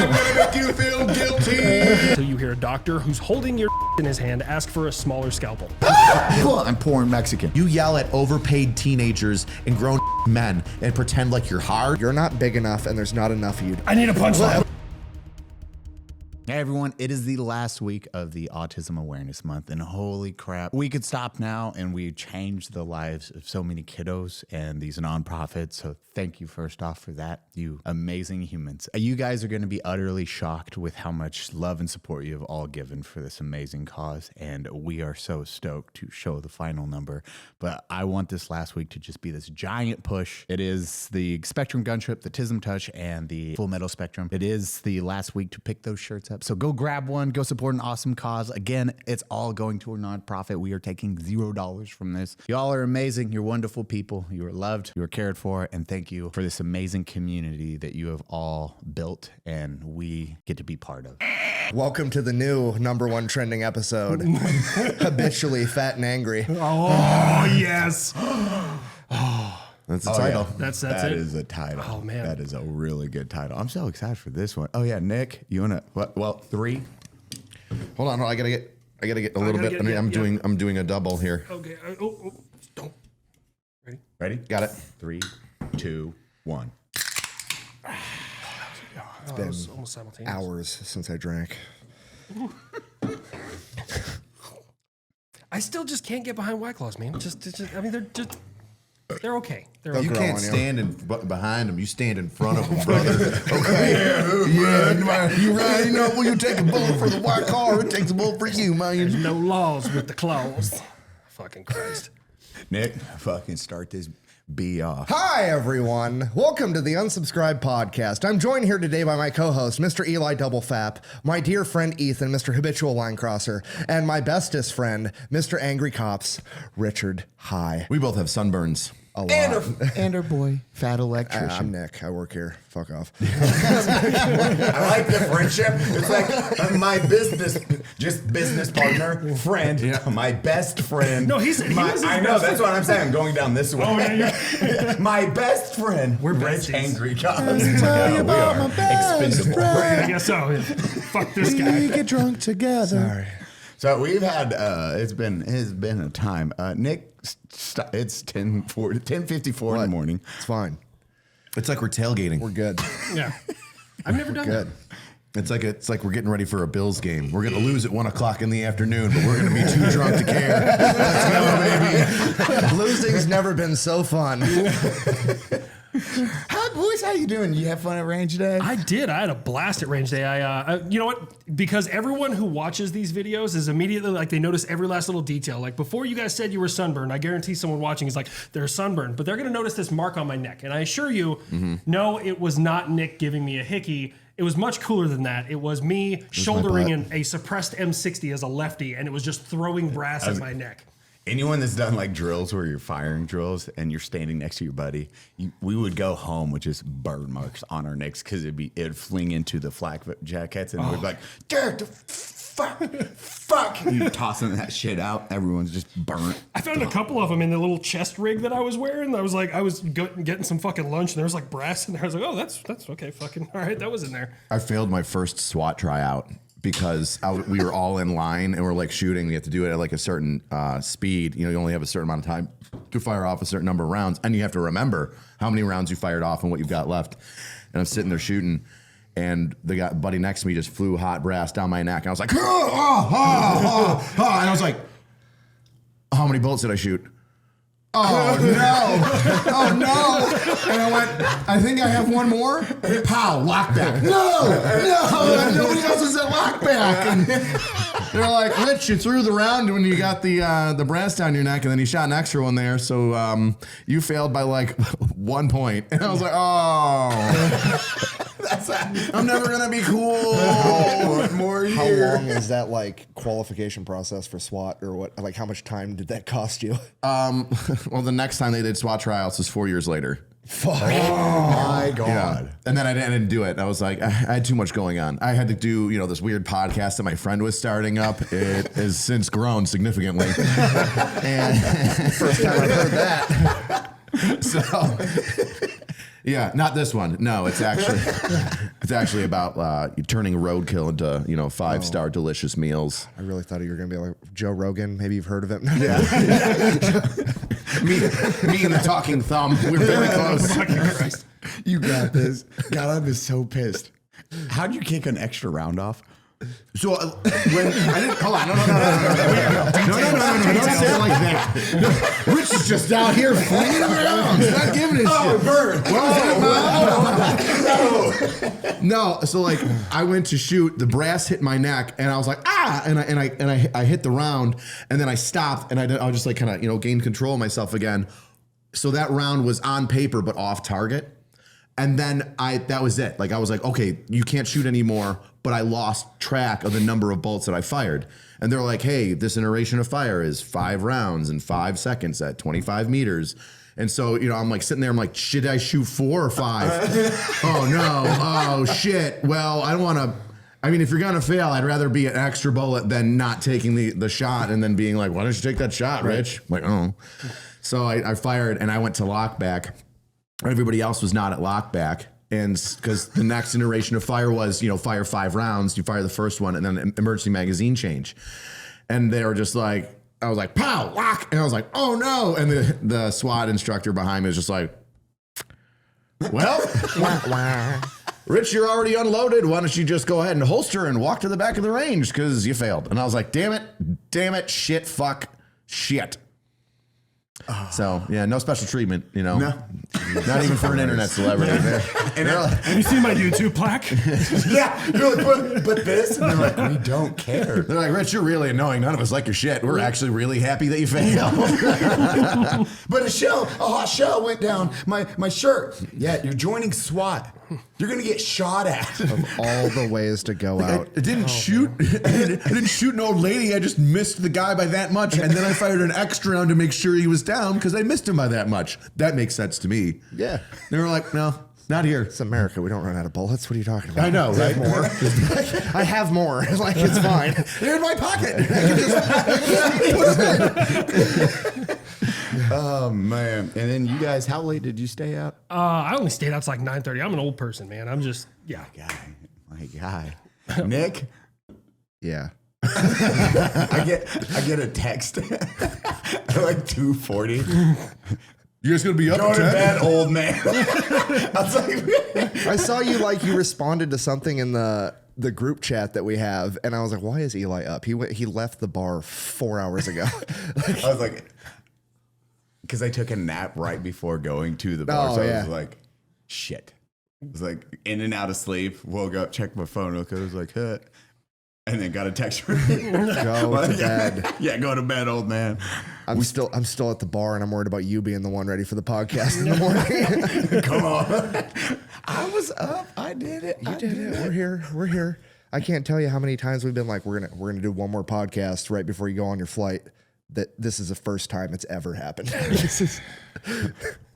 I'm gonna make you feel guilty. So you hear a doctor who's holding your in his hand ask for a smaller scalpel. I'm pouring Mexican. You yell at overpaid teenagers and grown men and pretend like you're hard. You're not big enough and there's not enough of you. I need a punchline. Hey everyone, it is the last week of the Autism Awareness Month, and holy crap, we could stop now and we changed the lives of so many kiddos and these nonprofits. So thank you first off for that, you amazing humans. You guys are going to be utterly shocked with how much love and support you have all given for this amazing cause, and we are so stoked to show the final number. But I want this last week to just be this giant push. It is the Spectrum Gun Trip, the Tism Touch, and the Full Metal Spectrum. It is the last week to pick those shirts up. So go grab one, go support an awesome cause. Again, it's all going to a nonprofit. We are taking $0 from this. Y'all are amazing. You're wonderful people. You are loved. You are cared for. And thank you for this amazing community that you have all built and we get to be part of. Welcome to the new #1 trending episode, Habitually Fat and Angry. Oh, yes. That's the title. Yeah. That's That it. is a title. Oh, man. That is a really good title. I'm so excited for this one. Oh yeah, Nick, you wanna what? Well, 3. Hold on, I gotta get a little bit. I'm doing a double here. Okay. Don't. Ready? Ready? Got it. 3, 2, 1. It's been almost simultaneous. Hours since I drank. I still just can't get behind White Claws, man. I mean, they're okay. They're okay. You grow can't on you. stand behind them. You stand in front of them, brother. Okay. Yeah. You right. You know, when you take a bullet for the white car, it takes a bullet for you, There's man. no laws with the claws. Fucking Christ. Nick, fucking start this B off. Hi, everyone. Welcome to the Unsubscribed Podcast. I'm joined here today by my co-host, Mr. Eli Double Fap, my dear friend Ethan, Mr. Habitual Linecrosser, and my bestest friend, Mr. AngryCops, Richard. Hi. We both have sunburns. A lot. And our boy, Fat Electrician. I'm Nick. I work here. Fuck off. I like the friendship. It's like my business partner, friend, my best friend. No, he wasn't his I know, best that's what I'm saying. I'm going down this way. Oh, yeah. My best friend. We're Rich besties. AngryCops. Tell you We about are my best expendable. I guess so. Fuck this We guy. get drunk together. Sorry. So we've had it's been a time. Nick, it's 10:54 in the morning. It's fine. It's like we're tailgating. We're good. Yeah. I've never done Good. that. It's like we're getting ready for a Bills game. We're gonna lose at 1 o'clock in the afternoon, but we're gonna be too drunk to care. Let's go, baby. Losing's never been so fun. Hi boys, how you doing? You have fun at range today? I did. I had a blast at range day. You know what? Because everyone who watches these videos is immediately like, they notice every last little detail. Like before you guys said you were sunburned, I guarantee someone watching is like, they're sunburned, but they're going to notice this mark on my neck. And I assure you, no, it was not Nick giving me a hickey. It was much cooler than that. It was me shouldering a suppressed M60 as a lefty, and it was just throwing brass at my neck. Anyone that's done like drills where you're firing drills and you're standing next to your buddy, we would go home with just burn marks on our necks because it'd fling into the flak jackets and we'd be like, dude, fuck. You tossing that shit out. Everyone's just burnt. I found a couple of them in the little chest rig that I was wearing. I was getting some fucking lunch, and there was like brass in there. I was like, oh, that's okay, fucking all right, that was in there. I failed my first SWAT tryout because we were all in line and we're like shooting. We have to do it at like a certain speed. You know, you only have a certain amount of time to fire off a certain number of rounds, and you have to remember how many rounds you fired off and what you've got left. And I'm sitting there shooting, and the buddy next to me just flew hot brass down my neck. And I was like, and I was like, how many bullets did I shoot? Oh no! Oh no! And I went, I think I have one more. Pow! Lockback. No! Nobody else is at lockback. And they're like, Rich, you threw the round when you got the brass down your neck, and then you shot an extra one there. So you failed by like 1 point. And I was like, oh. I'm never gonna be cool. One more year. How long is that like qualification process for SWAT, or what? Like, how much time did that cost you? Well, the next time they did SWAT tryouts was 4 years later. Fuck. Oh my God. Yeah. And then I didn't do it. I was like, I had too much going on. I had to do, this weird podcast that my friend was starting up. It has since grown significantly. And First time I've heard that. so, yeah, not this one. No, it's actually It's actually about turning roadkill into 5-star delicious meals. I really thought you were going to be like Joe Rogan. Maybe you've heard of him. Yeah. me and the talking thumb. We're very close. Christ. You got this. God, I'm just so pissed. How'd you kick an extra round off? So when I didn't hold on, no, don't say it like that. Rich is just out here flinging around, not giving a shit. No, so like I went to shoot, the brass hit my neck, and I was like and I hit the round, and then I stopped, and I was just like kind of gain control of myself again. So that round was on paper but off target. And then that was it. Like I was like, okay, you can't shoot anymore, but I lost track of the number of bullets that I fired. And they're like, hey, this iteration of fire is 5 rounds in 5 seconds at 25 meters. And so, I'm like sitting there, I'm like, should I shoot 4 or 5? Oh no, oh shit. Well, I don't want to, if you're gonna fail, I'd rather be an extra bullet than not taking the shot and then being like, why don't you take that shot, Rich? I'm like, oh. So I fired and I went to lockback. Everybody else was not at lockback, and because the next iteration of fire was, fire 5 rounds, you fire the first one, and then emergency magazine change. And they were just like, I was like, pow, lock, and I was like, oh no, and the SWAT instructor behind me was just like, well, Rich, you're already unloaded. Why don't you just go ahead and holster and walk to the back of the range because you failed. And I was like, damn it, shit, fuck, shit. So yeah, no special treatment, No. Not even for an internet celebrity. Have you seen my YouTube plaque? Yeah, you're like, but this, and they're like, we don't care. They're like, Rich, you're really annoying. None of us like your shit. We're actually really happy that you failed. But a hot shell went down my shirt. Yeah, you're joining SWAT. You're gonna get shot at. Of all the ways to go out. I didn't shoot. I didn't shoot an old lady. I just missed the guy by that much, and then I fired an extra round to make sure he was down because I missed him by that much. That makes sense to me. Yeah. They were like, no, not here. It's America. We don't run out of bullets. What are you talking about? I know, right? More. I have more. Like, it's fine. They're in my pocket. Oh man! And then you guys, how late did you stay out? I only stayed out to like 9:30. I'm an old person, man. I'm just My guy, Nick. Yeah. I get a text at like 2:40. You guys gonna be up? Go to bed, old man. I was like, I saw you responded to something in the group chat that we have, and I was like, why is Eli up? He left the bar 4 hours ago. I was like, because I took a nap right before going to the bar. So I was like, shit. I was like in and out of sleep, woke up, checked my phone, I was like, huh. And then got a text from me. Go to bed. Yeah, go to bed, old man. I'm still at the bar, and I'm worried about you being the one ready for the podcast in the morning. Come on. I was up. I did it. You did it. We're here. I can't tell you how many times we've been like, we're gonna do one more podcast right before you go on your flight. That this is the first time it's ever happened.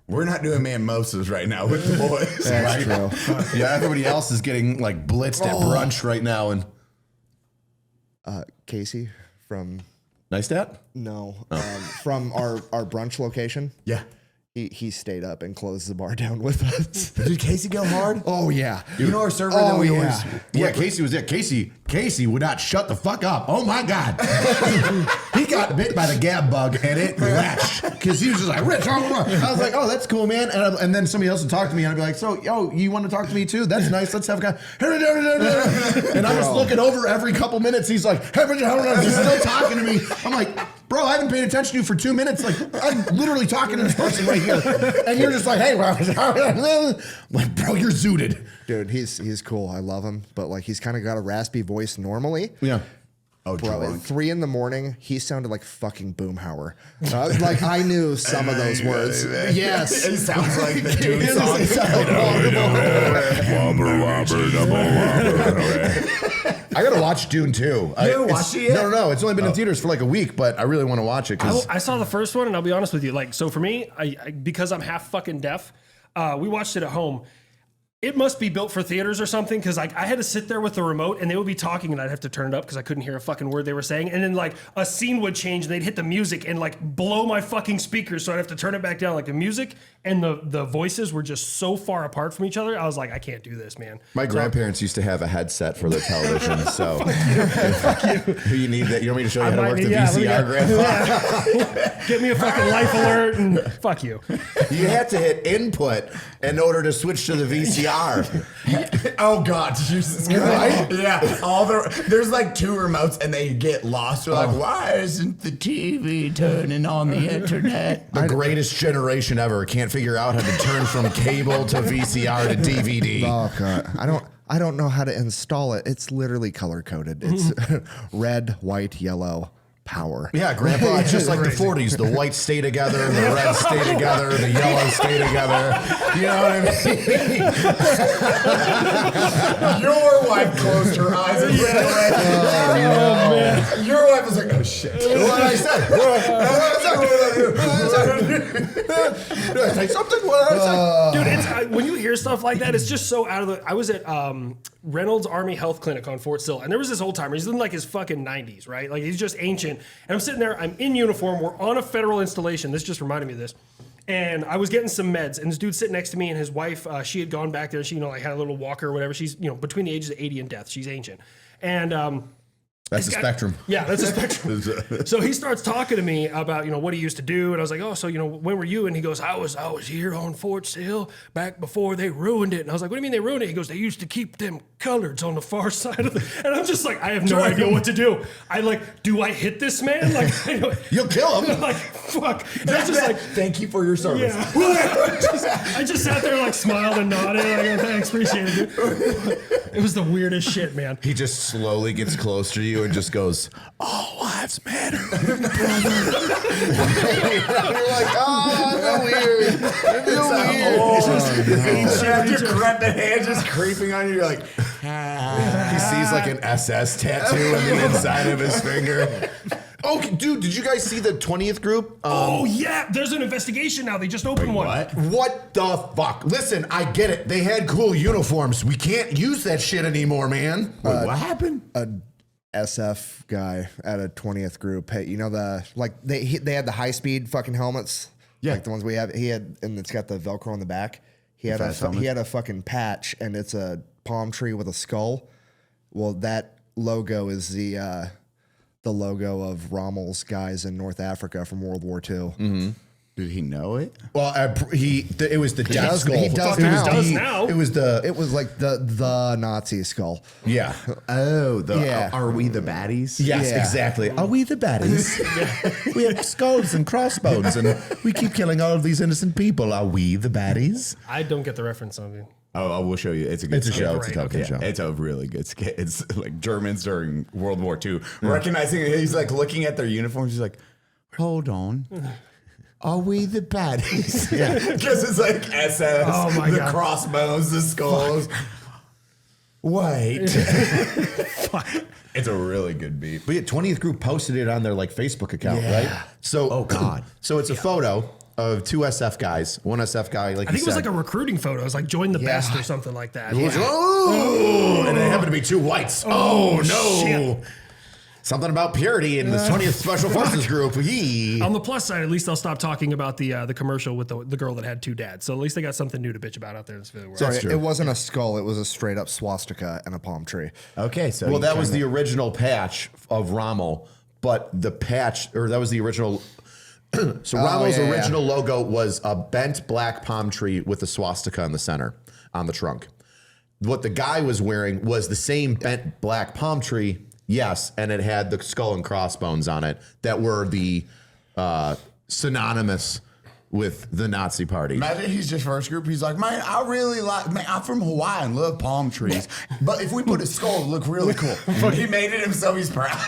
we're not doing mimosas right now with the boys. That's true. Yeah, everybody else is getting like blitzed at brunch right now, and Casey from Neistat? From our brunch location. Yeah. He stayed up and closed the bar down with us. Did Casey go hard? Oh yeah. You know our server that we always. Yeah, Casey was there. Casey would not shut the fuck up. Oh my God. He got bit by the gab bug and it latched. Because he was just like, Rich, I was like, oh, that's cool, man. And then somebody else would talk to me and I'd be like, so, yo, you want to talk to me too? That's nice. Let's have a guy. And I'm just looking over every couple minutes. He's like, he's still talking to me. I'm like, bro, I haven't paid attention to you for 2 minutes. Like, I'm literally talking to this person right here. And you're just like, hey, I'm like, bro, you're zooted. Dude, he's cool. I love him. But like, he's kind of got a raspy voice normally. Yeah. Oh, bro, at 3 a.m, he sounded like fucking Boomhauer. Like I knew some of those words. Yes. It sounds like the Dune song. I gotta watch Dune too. You haven't watched it yet? No. It's only been in theaters for like a week, but I really want to watch it. I saw the first one, and I'll be honest with you. Like, so for me, I because I'm half fucking deaf, we watched it at home. it must be built for theaters or something, because like I had to sit there with the remote and they would be talking and I'd have to turn it up because I couldn't hear a fucking word they were saying, and then like a scene would change and they'd hit the music and like blow my fucking speakers, so I'd have to turn it back down. Like the music and the voices were just so far apart from each other. I was like, I can't do this, man. My grandparents used to have a headset for their television, so you need that. You want me to show you how to work the VCR, Grandpa? Get me a fucking life alert and fuck you. You had to hit input in order to switch to the VCR. Oh God, Jesus Christ! Yeah, there's like 2 remotes and they get lost. They're like, why isn't the TV turning on the internet? The greatest generation ever can't figure out how to turn from cable to VCR to DVD. Oh God, I don't know how to install it. It's literally color coded. It's red, white, yellow. Power. Yeah, Grandpa, it's just like the 40s. The whites stay together, the reds stay together, the yellows stay together. You know what I mean? Your wife closed her eyes and ran away. Oh, man. Your wife was like, oh shit. What I said? Did I say something? What did I say? Dude, it's when you hear stuff like that, it's just so out of the. I was at Reynolds Army Health Clinic on Fort Sill, and there was this old timer. He's in like his fucking 90s, right? Like he's just ancient. And I'm sitting there. I'm in uniform. We're on a federal installation. This just reminded me of this. And I was getting some meds, and this dude sitting next to me, and his wife, she had gone back there. She, like had a little walker or whatever. She's, between the ages of 80 and death. She's ancient, and That's a spectrum. Yeah, that's a spectrum. So he starts talking to me about, what he used to do. And I was like, oh, so, when were you? And he goes, I was here on Fort Sill back before they ruined it. And I was like, what do you mean they ruined it? He goes, they used to keep them coloreds on the far side of the... And I'm just like, I have no idea what to do. Do I hit this man? Like, you'll kill him. Like, fuck. And I was just like... Thank you for your service. Yeah. I just sat there, smiled and nodded. Like, oh, thanks, appreciate it, dude. It was the weirdest shit, man. He just slowly gets close to you and just goes, all lives matter, brother. You're like, oh, no weird. Your hand just creeping on you. You're like, he sees like an SS tattoo on the inside of his finger. Oh, dude, did you guys see the 20th group? Oh, yeah. There's an investigation now. They just opened one. What the fuck? Listen, I get it. They had cool uniforms. We can't use that shit anymore, man. Wait, what happened? A SF guy at a 20th group. Hey, they had the high speed fucking helmets. Yeah, like the ones we have. He had, and it's got the Velcro on the back. He had a fucking patch, and it's a palm tree with a skull. Well, that logo is the logo of Rommel's guys in North Africa from World War II. Mm-hmm. Did he know it? Well, it was the death skull. He does now. It was like the Nazi skull. Yeah. Oh, are we the baddies? Yes, exactly. Are we the baddies? We have skulls and crossbones, and we keep killing all of these innocent people. Are we the baddies? I don't get the reference on you. Oh, I will show you. It's a good show. Great. It's a television show. It's a really good skit. It's like Germans during World War II. Recognizing it, he's like looking at their uniforms. He's like, hold on. Are we the baddies? Yeah. Because it's like SS, God. Crossbones, the skulls. Fuck. Wait. Fuck. It's a really good beat. But yeah, 20th group posted it on their Facebook account, right? So, oh God. So it's a photo of 2 SF guys. One SF guy, I think it was like a recruiting photo. It was like join the best or something like that. And it happened to be 2 whites. Oh no. Shit. Something about purity in the 20th Special Forces group. On the plus side, at least they'll stop talking about the commercial with the girl that had 2 dads. So at least they got something new to bitch about out there in this video world. Sorry, it wasn't a skull. It was a straight up swastika and a palm tree. Okay, so well, that was the original patch of Rommel, but that was the original. So Rommel's original logo was a bent black palm tree with a swastika in the center on the trunk. What the guy was wearing was the same bent black palm tree. Yes, and it had the skull and crossbones on it that were the synonymous with the Nazi party. Imagine he's just first group. He's like, man, I'm from Hawaii and love palm trees. But if we put a skull, it would look really cool. He made it himself, he's proud.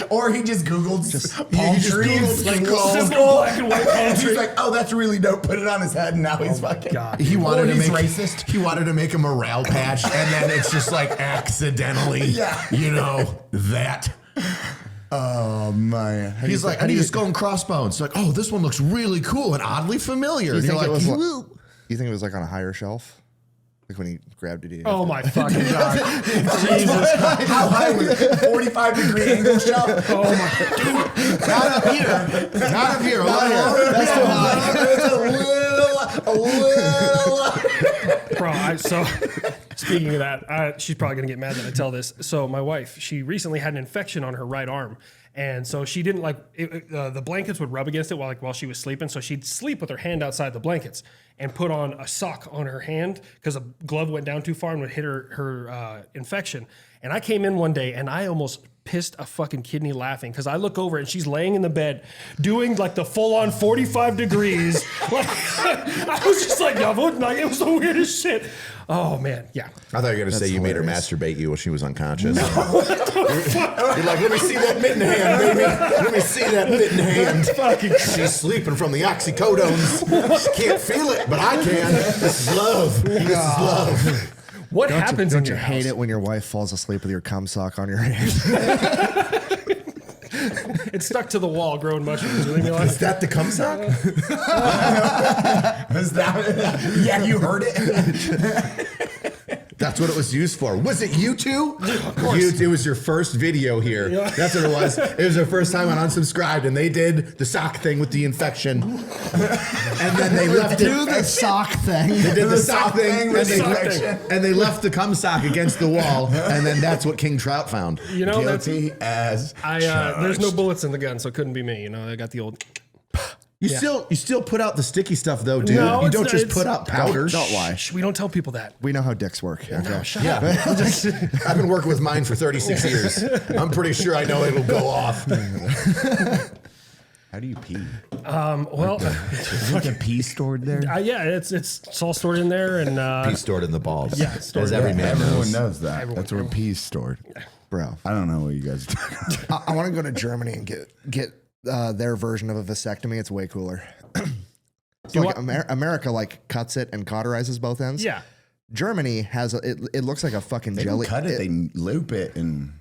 Or he just Googled palm trees. Simple black and white palm tree. He's like, oh, that's really dope. Put it on his head, and now he's fucking... God. He wanted to make racist. He wanted to make a morale patch, and then it's just like accidentally, that... Oh man! He's like, I need a skull and crossbones. It's like, oh, this one looks really cool and oddly familiar. You And think you're like, you think it was like on a higher shelf? Like when he grabbed it. Oh my fucking God. Jesus. How high was it? 45-degree angle shot? Oh my. Not up here. Not up here. Over here. That's too high. It's a little. Bro, so speaking of that, she's probably going to get mad that I tell this. So my wife, she recently had an infection on her right arm. And so she didn't the blankets would rub against it while she was sleeping. So she'd sleep with her hand outside the blankets and put on a sock on her hand because a glove went down too far and would hit her infection. And I came in one day and I almost pissed a fucking kidney laughing because I look over and she's laying in the bed doing like the full on 45 degrees. Like I was just like, yo, it was the weirdest shit. Oh man, yeah. I thought you were going to say you made her masturbate you while she was unconscious. No, You're like, let me see that mitten hand, baby. Let me see that mitten hand. She's sleeping from the oxycodones. She can't feel it, but I can. This is love. This is love. What happens in Don't you your hate house? it when your wife falls asleep with your cum sock on your hand? It's stuck to the wall growing mushrooms. You leave me alone? Is that the cum sock? Is that? Yeah, you heard it. That's what it was used for. Was it you two? Of course. It was your first video here. Yeah. That's what it was. It was their first time on Unsubscribed, and they did the sock thing with the infection. And then they left Do it. the sock thing. They did the sock thing, with the and infection. they left the cum sock against the wall, and then that's what King Trout found. You know, Guilty as there's no bullets in the gun, so it couldn't be me. You know, I got the old. You still put out the sticky stuff though, dude. No, you it's don't not- just it's- put out powders. Don't lie. Shh, we don't tell people that. We know how dicks work. Okay. Shut Yeah, up. I've been working with mine for 36 years. I'm pretty sure I know it'll go off. How do you pee? Well, Is it the pee stored there? yeah, it's all stored in there, and He's stored in the balls. Yeah, it's stored as in every there. man Everyone knows. knows that. That's where pee's stored. Bro, I don't know what you guys are talking about. I want to go to Germany and get their version of a vasectomy. It's way cooler. So like America like cuts it and cauterizes both ends. yeah. Germany has it looks like a fucking They jelly. don't cut it, they loop it and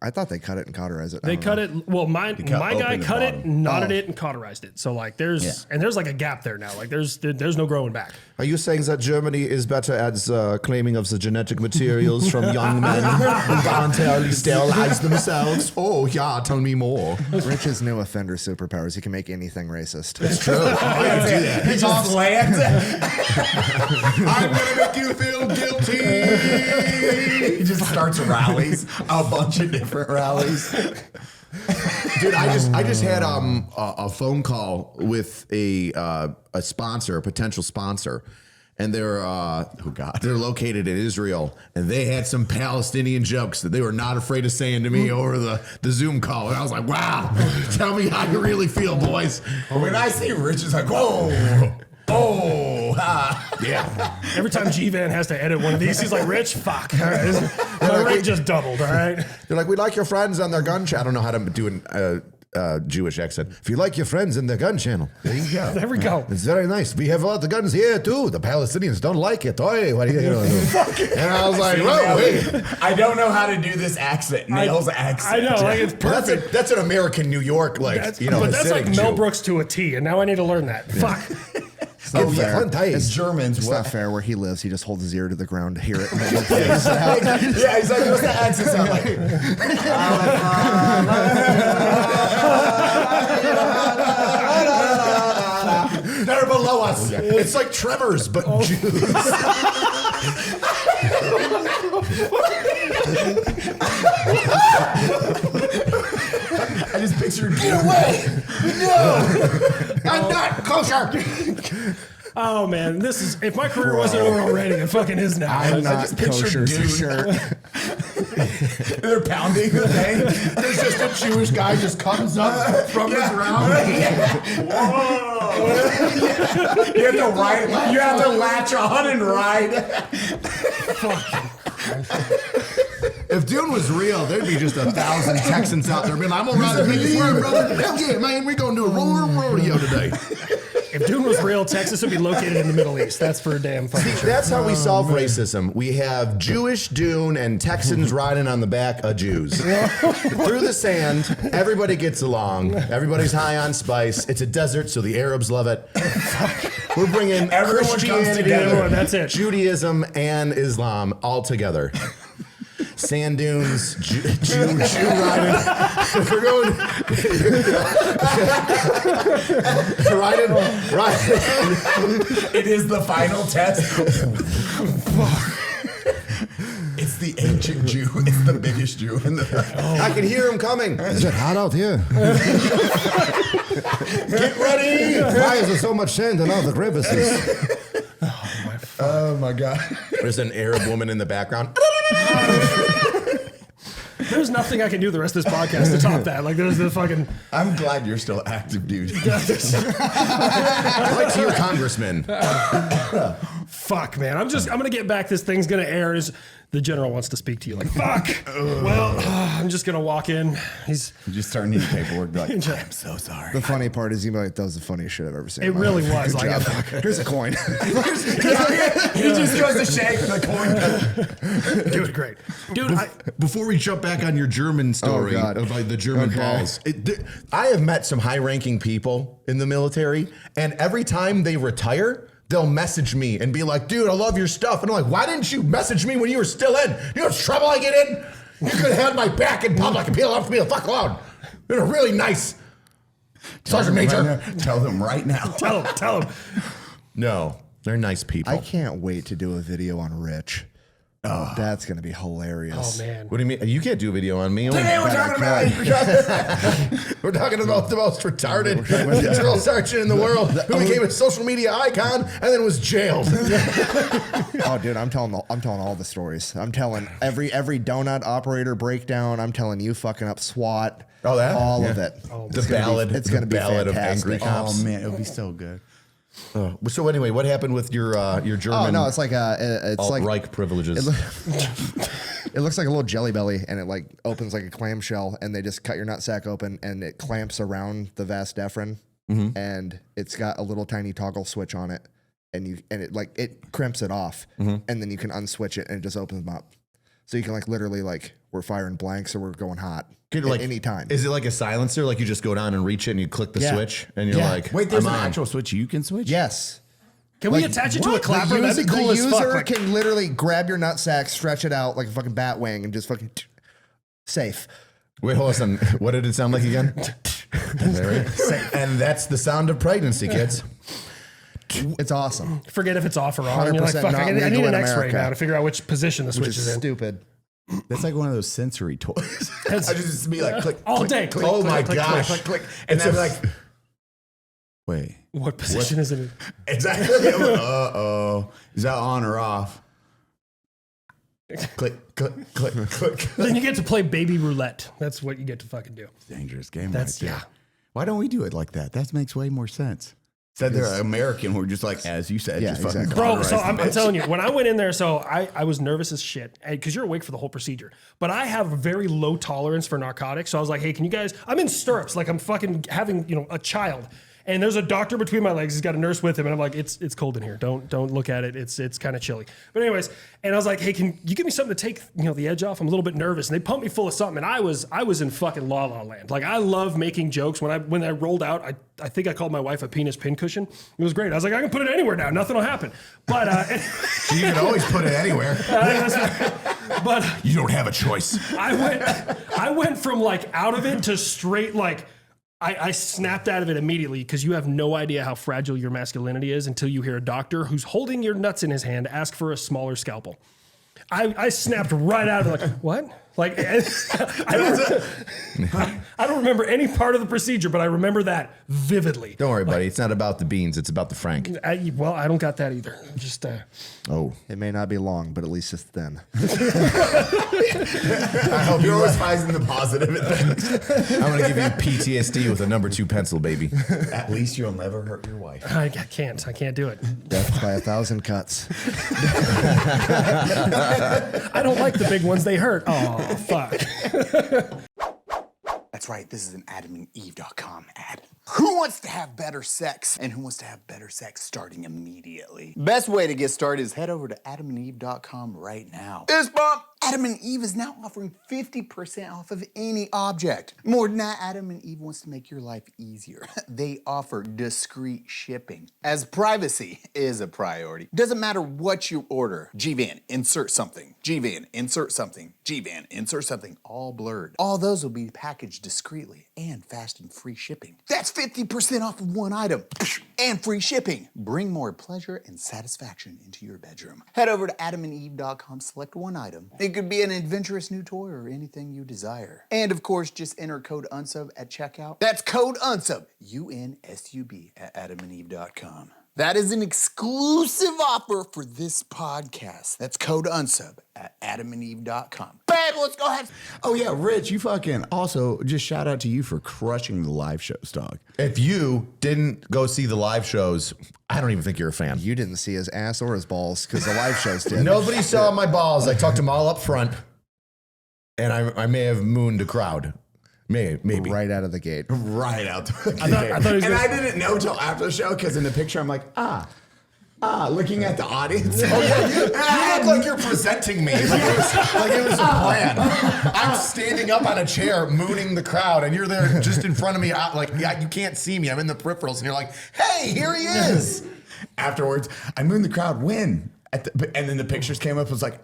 I thought they cut it and cauterize it. I They don't cut know. it. Well, my cut guy open the cut it, bottom. knotted it, and cauterized it. So like there's like a gap there now. Like there's no growing back. Are you saying that Germany is better at claiming of the genetic materials from young men who voluntarily sterilize themselves? Oh, yeah, tell me more. Rich's new offender superpowers. He can make anything racist. It's true. I do that. he just lands. I'm going to make you feel guilty. He just starts rallies, a bunch of different rallies. Dude, I just had a phone call with a sponsor, a potential sponsor, and they're they're located in Israel, and they had some Palestinian jokes that they were not afraid of saying to me over the Zoom call, and I was like, wow, tell me how you really feel, boys. When I see Rich, it's like, whoa. Oh, Yeah. Every time GVAN has to edit one of these, he's like, "Rich, fuck, all right, my rate just doubled." All right. They're like, we like your friends on their gun channel. I don't know how to do an Jewish accent. If you like your friends in their gun channel, there you go. There we go. It's very nice. We have a lot of guns here too. The Palestinians don't like it. Oi, what are you gonna do? And I was like, whoa, wait. I don't know how to do this accent. Nails accent. I know, like it's Well, perfect. that's an American New York, like, That's, you know, but that's like Hasidic Mel Jew. Brooks to a T, and now I need to learn that. Fuck. It's not fair. It's Germans. It's What? not fair. Where he lives, he just holds his ear to the ground to hear it. And then Yeah, he's like, what's the accent sound like? They're below us. It's like Tremors, but Jews. I just pictured Get away! No! I'm not kosher! Oh man, this is if my career wasn't over already, it fucking is now. I'm I not just pictured kosher for Dune. sure. They're pounding the thing. There's just a Jewish guy just comes up from the ground. You have to ride. You have to latch on and ride. If Dune was real, there'd be just 1,000 Texans out there being like, I'm gonna ride the biggest word, brother. Hell yeah, man, we're gonna do a rodeo today. If Dune was real, Texas would be located in the Middle East. That's for a damn fucking sure. That's how we solve racism. We have Jewish Dune and Texans riding on the back of Jews. Through the sand, everybody gets along. Everybody's high on spice. It's a desert, so the Arabs love it. We're bringing Everyone comes Christianity, together. That's it. Judaism, and Islam all together. Sand dunes, Jew riding. We're going. riding. It is the final test. It's the ancient Jew. It's the biggest Jew in the. I can hear him coming. Is it hot out here? Get ready. Why is there so much sand in all the crevices? Oh my God. There's an Arab woman in the background. There's nothing I can do the rest of this podcast to top that. Like, there's the fucking. I'm glad you're still active, dude. I'd like to hear congressman. Fuck, man. I'm gonna get back. This thing's gonna air. The general wants to speak to you. Like, fuck. Well, I'm just gonna walk in. He's. You just start needing paperwork. Be like, I'm so sorry. The funny part is, that was the funniest shit I've ever seen. It really was. Like, Here's a coin. He just goes to shake the coin. doing great, dude. Before we jump back on your German story God. of like the German balls, I have met some high-ranking people in the military, and every time they retire, they'll message me and be like, dude, I love your stuff. And I'm like, why didn't you message me when you were still in? You know how much trouble I get in? You could have had my back in public and people left me the fuck alone. You're really nice. Sergeant Major. Tell them right now. Tell him. No, they're nice people. I can't wait to do a video on Rich. Oh, that's gonna be hilarious. Oh man. What do you mean? You can't do a video on me. Today we're talking about. We're talking about the most retarded drill sergeant in the world who became a social media icon and then was jailed. Oh, dude, I'm telling all the stories. I'm telling every donut operator breakdown. I'm telling you fucking up SWAT. Oh, that? All Yeah. of it. The ballad. It's gonna be ballad of fantastic. AngryCops. Oh man, it'll be so good. So anyway, what happened with your German? Oh no, it's like alt-right privileges. It looks like a little Jelly Belly, and it like opens like a clamshell, and they just cut your nutsack open, and it clamps around the vas deferens, and it's got a little tiny toggle switch on it, and it crimps it off, and then you can unswitch it, and it just opens them up, so you can like literally like we're firing blanks or we're going hot at any time. Is it like a silencer? Like you just go down and reach it, and you click the switch, and you're like, Wait, there's I'm an on. actual switch you can switch? Yes. Can we attach it to a clapper? The That'd be cool as fuck. user Like, can literally grab your nutsack, stretch it out like a fucking bat wing, and just fucking safe. Wait, hold on. What did it sound like again? And that's the sound of pregnancy, kids. It's awesome. forget if it's off or on. And you're like, 100% fuck, not I need legal an in X-ray America. now to figure out which position the Which switch is is in. stupid. That's like one of those sensory toys. I just be like, click, All click, day. click, Oh click, my click, gosh. click, click, click. And then like, wait, What position is it in? exactly. Uh-oh. Is that on or off? Click, click, click, click. Then you get to play baby roulette. That's what you get to fucking do. Dangerous game. That's- right there. yeah. Why don't we do it like that? That makes way more sense. Said they're American. We're just like, as you said, Yeah, just fucking exactly. Bro, so cauterize I'm the bitch. telling you, when I went in there, so I was nervous as shit because you're awake for the whole procedure. But I have a very low tolerance for narcotics. So I was like, hey, can you guys, I'm in stirrups, like I'm fucking having, a child. And there's a doctor between my legs. He's got a nurse with him. And I'm like, it's cold in here. Don't look at it. It's kind of chilly. But anyways, and I was like, hey, can you give me something to take, the edge off? I'm a little bit nervous. And they pumped me full of something. And I was in fucking la la land. Like I love making jokes. When I rolled out, I think I called my wife a penis pincushion. It was great. I was like, I can put it anywhere now. Nothing will happen. But You can always put it anywhere. but You don't have a choice. I went from like out of it to straight like I snapped out of it immediately because you have no idea how fragile your masculinity is until you hear a doctor who's holding your nuts in his hand ask for a smaller scalpel. I snapped right out of it like, what? Like, I don't remember any part of the procedure, but I remember that vividly. Don't worry, buddy. It's not about the beans. It's about the Frank. I don't got that either. Just Oh. It may not be long, but at least it's thin. I hope you're always finding the positive in things. I'm going to give you PTSD with a number 2 pencil, baby. At least you'll never hurt your wife. I can't do it. Death by 1,000 cuts. I don't like the big ones. They hurt. Oh, fuck. That's right, this is an AdamandEve.com ad. Who wants to have better sex? And who wants to have better sex starting immediately? Best way to get started is head over to adamandeve.com right now. Fist bump! Adam and Eve is now offering 50% off of any object. More than that, Adam and Eve wants to make your life easier. They offer discreet shipping, as privacy is a priority. Doesn't matter what you order. GVAN, insert something. GVAN, insert something. GVAN, insert something. All blurred. All those will be packaged discreetly and fast and free shipping. That's 50% off of one item and free shipping. Bring more pleasure and satisfaction into your bedroom. Head over to adamandeve.com, select one item. It could be an adventurous new toy or anything you desire. And of course, just enter code UNSUB at checkout. That's code UNSUB, UNSUB, at adamandeve.com. That is an exclusive offer for this podcast. That's code UNSUB at adamandeve.com. Babe, let's go ahead. Oh yeah, Rich, you fucking also just shout out to you for crushing the live shows, dog. If you didn't go see the live shows, I don't even think you're a fan. You didn't see his ass or his balls because the live shows did. Nobody saw my balls. I tucked them all up front, and I may have mooned a crowd. Maybe. Right out of the gate. Right out the gate. I thought he was and gonna- I didn't know till after the show because in the picture I'm like, looking at the audience. Oh, yeah, you look like you're presenting me. Like it was a plan. I'm standing up on a chair, mooning the crowd, and you're there just in front of me. You can't see me. I'm in the peripherals, and you're like, hey, here he is. Afterwards, I mooned the crowd. When? And then the pictures came up. I was like,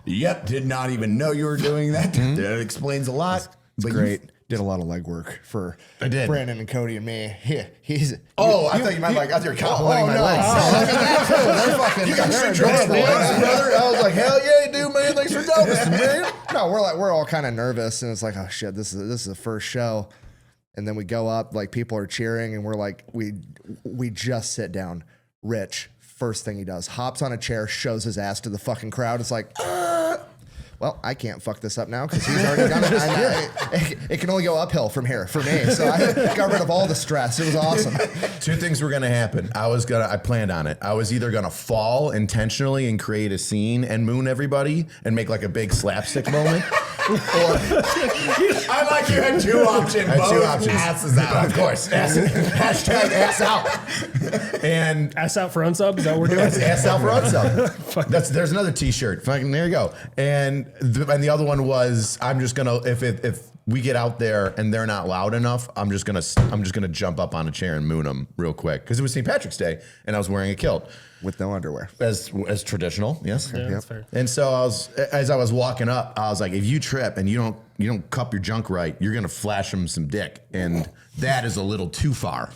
yep, did not even know you were doing that. That explains a lot. It's great. Did a lot of legwork for Brandon and Cody and me. He's. I thought you meant like, I thought you were complimenting my legs. They're fucking. They're adorable, brother. I was like, hell yeah, you do, man. Thanks for noticing, man. No, we're all kind of nervous, and it's like, oh shit, this is the first show, and then we go up, like people are cheering, and we're like, we just sit down. Rich, first thing he does, hops on a chair, shows his ass to the fucking crowd. It's like, well, I can't fuck this up now because he's already done it. It can only go uphill from here for me. So I got rid of all the stress. It was awesome. Two things were gonna happen. I planned on it. I was either gonna fall intentionally and create a scene and moon everybody and make like a big slapstick moment. I like you had two options. Two options. Asses out. Of course. Hashtag ass out. And Ass out for unsub? Is that what we're doing? that's ass out for unsub. There's another t-shirt. Fucking there you go. And the other one was I'm just gonna if we get out there and they're not loud enough, I'm just gonna jump up on a chair and moon them real quick because it was St. Patrick's Day and I was wearing a kilt With no underwear. as traditional. Yes. Yeah, that's fair. And so as I was walking up, I was like, if you trip and you don't cup your junk right, you're gonna flash them some dick, and that is a little too far.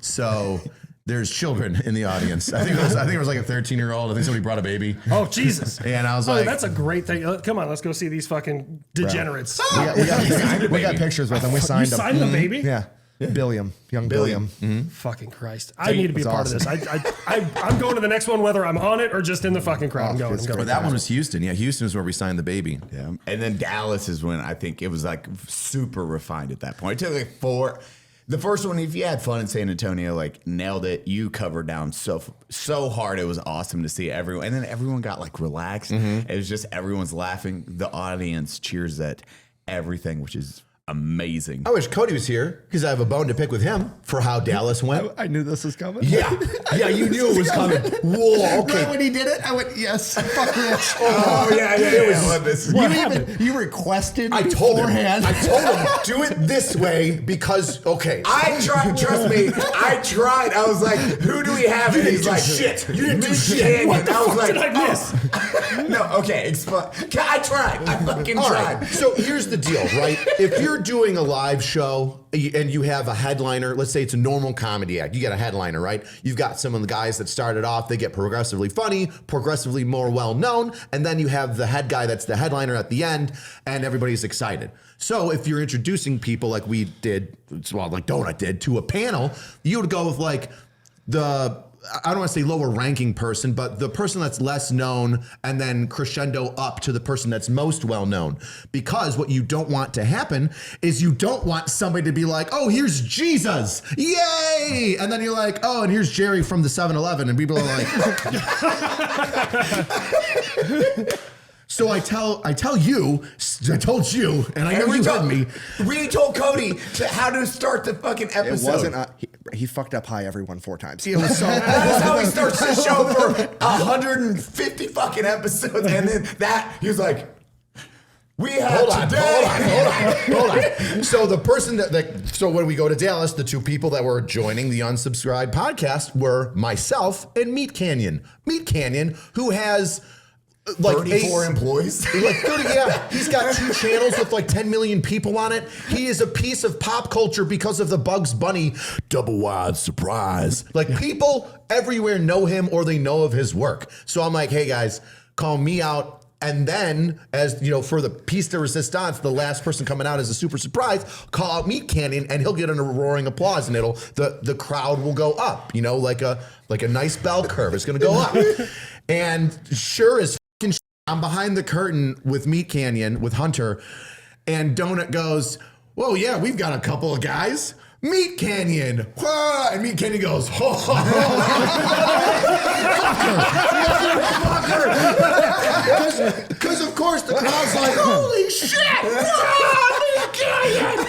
So there's children in the audience. I think it was like a 13-year-old. I think somebody brought a baby. Oh, Jesus. And I was like, that's a great thing. Come on, let's go see these fucking degenerates. We got pictures with them. We You signed them. signed the baby? Yeah. Billiam. Young Billiam. Fucking Christ. I need to be a part of this. I'm going to the next one, whether I'm on it or just in the fucking crowd. I'm going. but that one was Houston. Yeah, Houston is where we signed the baby. Yeah. And then Dallas is when I think it was like super refined at that point. It took like 4. The first one, if you had fun in San Antonio, like nailed it. You covered down so hard. It was awesome to see everyone. And then everyone got like relaxed. It was just everyone's laughing. The audience cheers at everything, which is amazing. I wish Cody was here because I have a bone to pick with him for how Dallas went. I knew this was coming. Yeah, you knew it was coming. Whoa, okay. Right when he did it, I went, yes, fuck Rich. Oh, yeah. You requested I told him. beforehand. I told him do it this way because I tried, trust me, I tried. I was like, who do we have? And he's like, shit. You didn't do shit. What the I was fuck like, did I miss? no, okay, explain. I tried. I fucking All tried. right. So here's the deal, right? If you're doing a live show and you have a headliner, let's say it's a normal comedy act, you get a headliner, right? You've got some of the guys that started off, they get progressively funny, progressively more well-known, and then you have the head guy that's the headliner at the end, and everybody's excited. So if you're introducing people like we did, well, like Donut did, to a panel, you would go with like I don't want to say lower ranking person, but the person that's less known and then crescendo up to the person that's most well known. Because what you don't want to happen is you don't want somebody to be like, oh, here's Jesus, yay! And then you're like, oh, and here's Jerry from the 7-Eleven, and people are like... So I told you, and I know you heard me. We told Cody how to start the fucking It episode. wasn't. He fucked up hi everyone 4 times. It was so. That's how he starts the show for 150 fucking episodes, and then he was like, "We have Hold on. So the person so when we go to Dallas, the 2 people that were joining the Unsubscribed podcast were myself and Meat Canyon. Meat Canyon, who has like 34 employees. Like 30, yeah. He's got 2 channels with like 10 million people on it. He is a piece of pop culture because of the Bugs Bunny double wide surprise. Like people everywhere know him or they know of his work. So I'm like, hey guys, call me out. And then, as you know, for the piece de resistance, the last person coming out is a super surprise. Call out Meat Canyon, and he'll get a roaring applause, and the crowd will go up. You know, like a nice bell curve. It's gonna go up. And sure as fucking shit, I'm behind the curtain with Meat Canyon with Hunter, and Donut goes, "Whoa, yeah, we've got a couple of guys." Meat Canyon, whoa, and Meat Canyon goes, ho, ho, ho. Because of course the crowd's like, holy shit, Meat Canyon.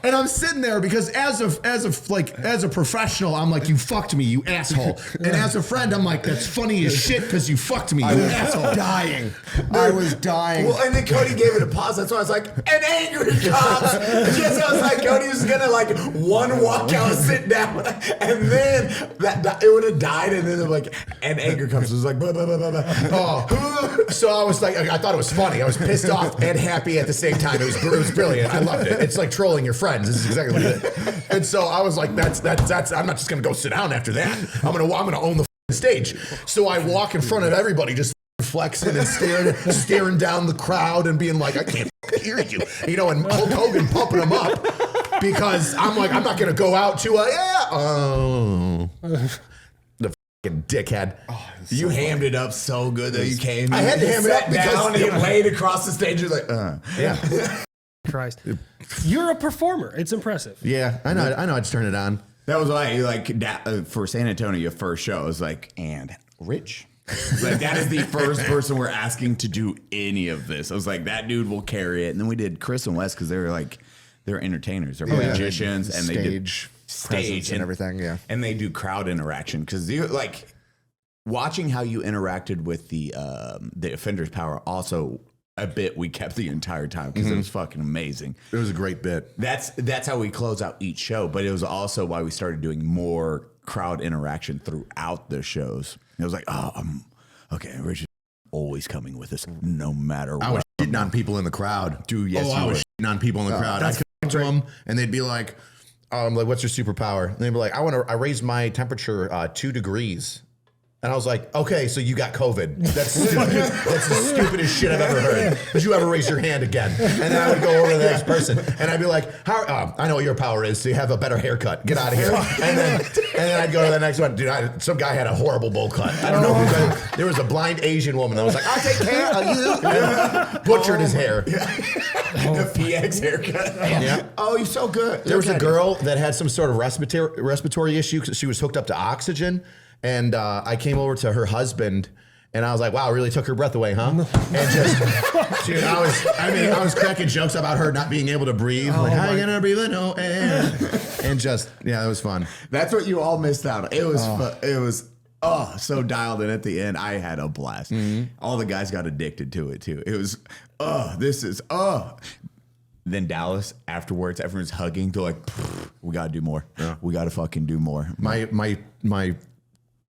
And I'm sitting there because as a professional, I'm like, you fucked me, you asshole. And as a friend, I'm like, that's funny as shit because you fucked me, you asshole. dying. I was dying. Well, and then Cody gave it a pause. That's why I was like, an angry cops. Yes, I was like, Cody was gonna like one walkout, sit down, and then it would have died, and then like an angry cops. It was like, blah, blah, blah, blah, blah. Oh, so I was like, I thought it was funny. I was pissed off and happy at the same time. It was brilliant. I loved it. It's like trolling your friends. This is exactly what it is. And so I was like, that's. I'm not just gonna go sit down after that. I'm gonna own the stage. So I walk in front of everybody, just flexing and staring down the crowd and being like, I can't hear you, you know, and Hulk Hogan pumping them up because I'm like, I'm not gonna go out to the fucking dickhead. You hammed it up so good that you came. I had to ham it up because down and you laid across the stage. You're like, yeah. Christ, you're a performer. It's impressive. Yeah, I know. I just turn it on. That was why, like, for San Antonio, your first show, it was like, and Rich. Like, that is the first person we're asking to do any of this. I was like, that dude will carry it. And then we did Chris and Wes because they're entertainers, they're magicians, and they did stage and everything. Yeah, and they do crowd interaction because you like watching how you interacted with the Offender's Power. Also, a bit we kept the entire time because it was fucking amazing. It was a great bit. That's how we close out each show, but it was also why we started doing more crowd interaction throughout the shows. It was like, okay, Rich is always coming with us, no matter what. I was shitting on people in the crowd. Dude, yes, I was shitting on people in the crowd. I'd come to them and they'd be like, what's your superpower? And they'd be like, I raised my temperature 2 degrees. And I was like, okay, so you got COVID. That's stupid. That's the stupidest shit I've ever heard. Did you ever raise your hand again? And then I would go over to the next person and I'd be like, I know what your power is, so you have a better haircut. Get out of here. And then I'd go to the next one. Dude, some guy had a horrible bowl cut. I don't know who there was a blind Asian woman that was like, I'll take care of you. And butchered his hair. The PX haircut. Yeah. Oh, you're so good. There was a girl that had some sort of respiratory issue because she was hooked up to oxygen. And I came over to her husband, and I was like, "Wow, really took her breath away, huh?" And just, dude, I was cracking jokes about her not being able to breathe. Like, how you gonna breathe in no air? And just, yeah, it was fun. That's what you all missed out on. It was so dialed in at the end. I had a blast. All the guys got addicted to it too. It was, Then Dallas afterwards, everyone's hugging. They're like, "We gotta do more. Yeah. We gotta fucking do more."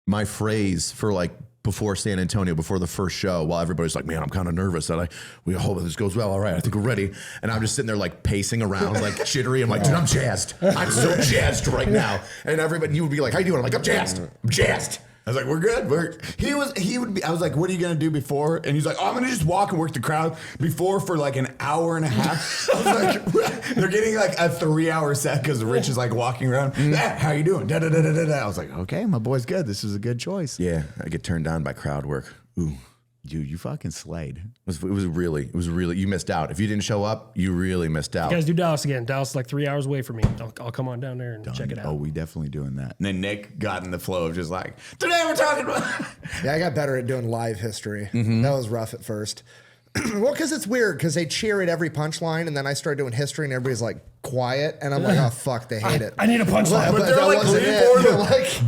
My phrase for like before San Antonio, before the first show, while everybody's like, man, I'm kind of nervous that we hope this goes well. All right, I think we're ready. And I'm just sitting there like pacing around, like jittery. I'm like, dude, I'm jazzed. I'm so jazzed right now. And everybody, you would be like, how you doing? I'm like, I'm jazzed. I'm jazzed. I was like, we're good. He would be, I was like, what are you going to do before? And he's like, I'm going to just walk and work the crowd before for like an hour and a half. I was like, they're getting like a 3-hour set because Rich is like walking around. How you doing? Da, da, da, da, da, da. I was like, okay, my boy's good. This is a good choice. Yeah, I get turned on by crowd work. Ooh. Dude, you fucking slayed. It was really, you missed out. If you didn't show up, you really missed out. You guys do Dallas again. Dallas is like 3 hours away from me. I'll come on down there and check it out. Oh, we definitely doing that. And then Nick got in the flow of just like, today we're talking about. Yeah, I got better at doing live history. That was rough at first. Well, because it's weird because they cheer at every punchline, and then I started doing history, and everybody's like quiet, and I'm like, oh fuck, they hate it. I need a punchline. But they're that like wasn't leaning it. forward. They're like,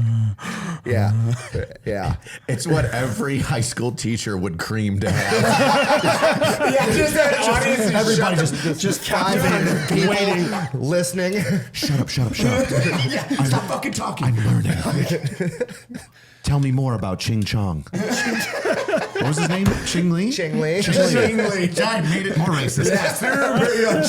yeah. It's what every high school teacher would cream to have. Yeah, just that audience. Everybody Just 5 minutes people waiting. listening. shut up. Stop fucking talking. I'm learning. Tell me more about Ching Chong. What was his name? Ching Li? Ching Li. Ching Li. I made it more racist.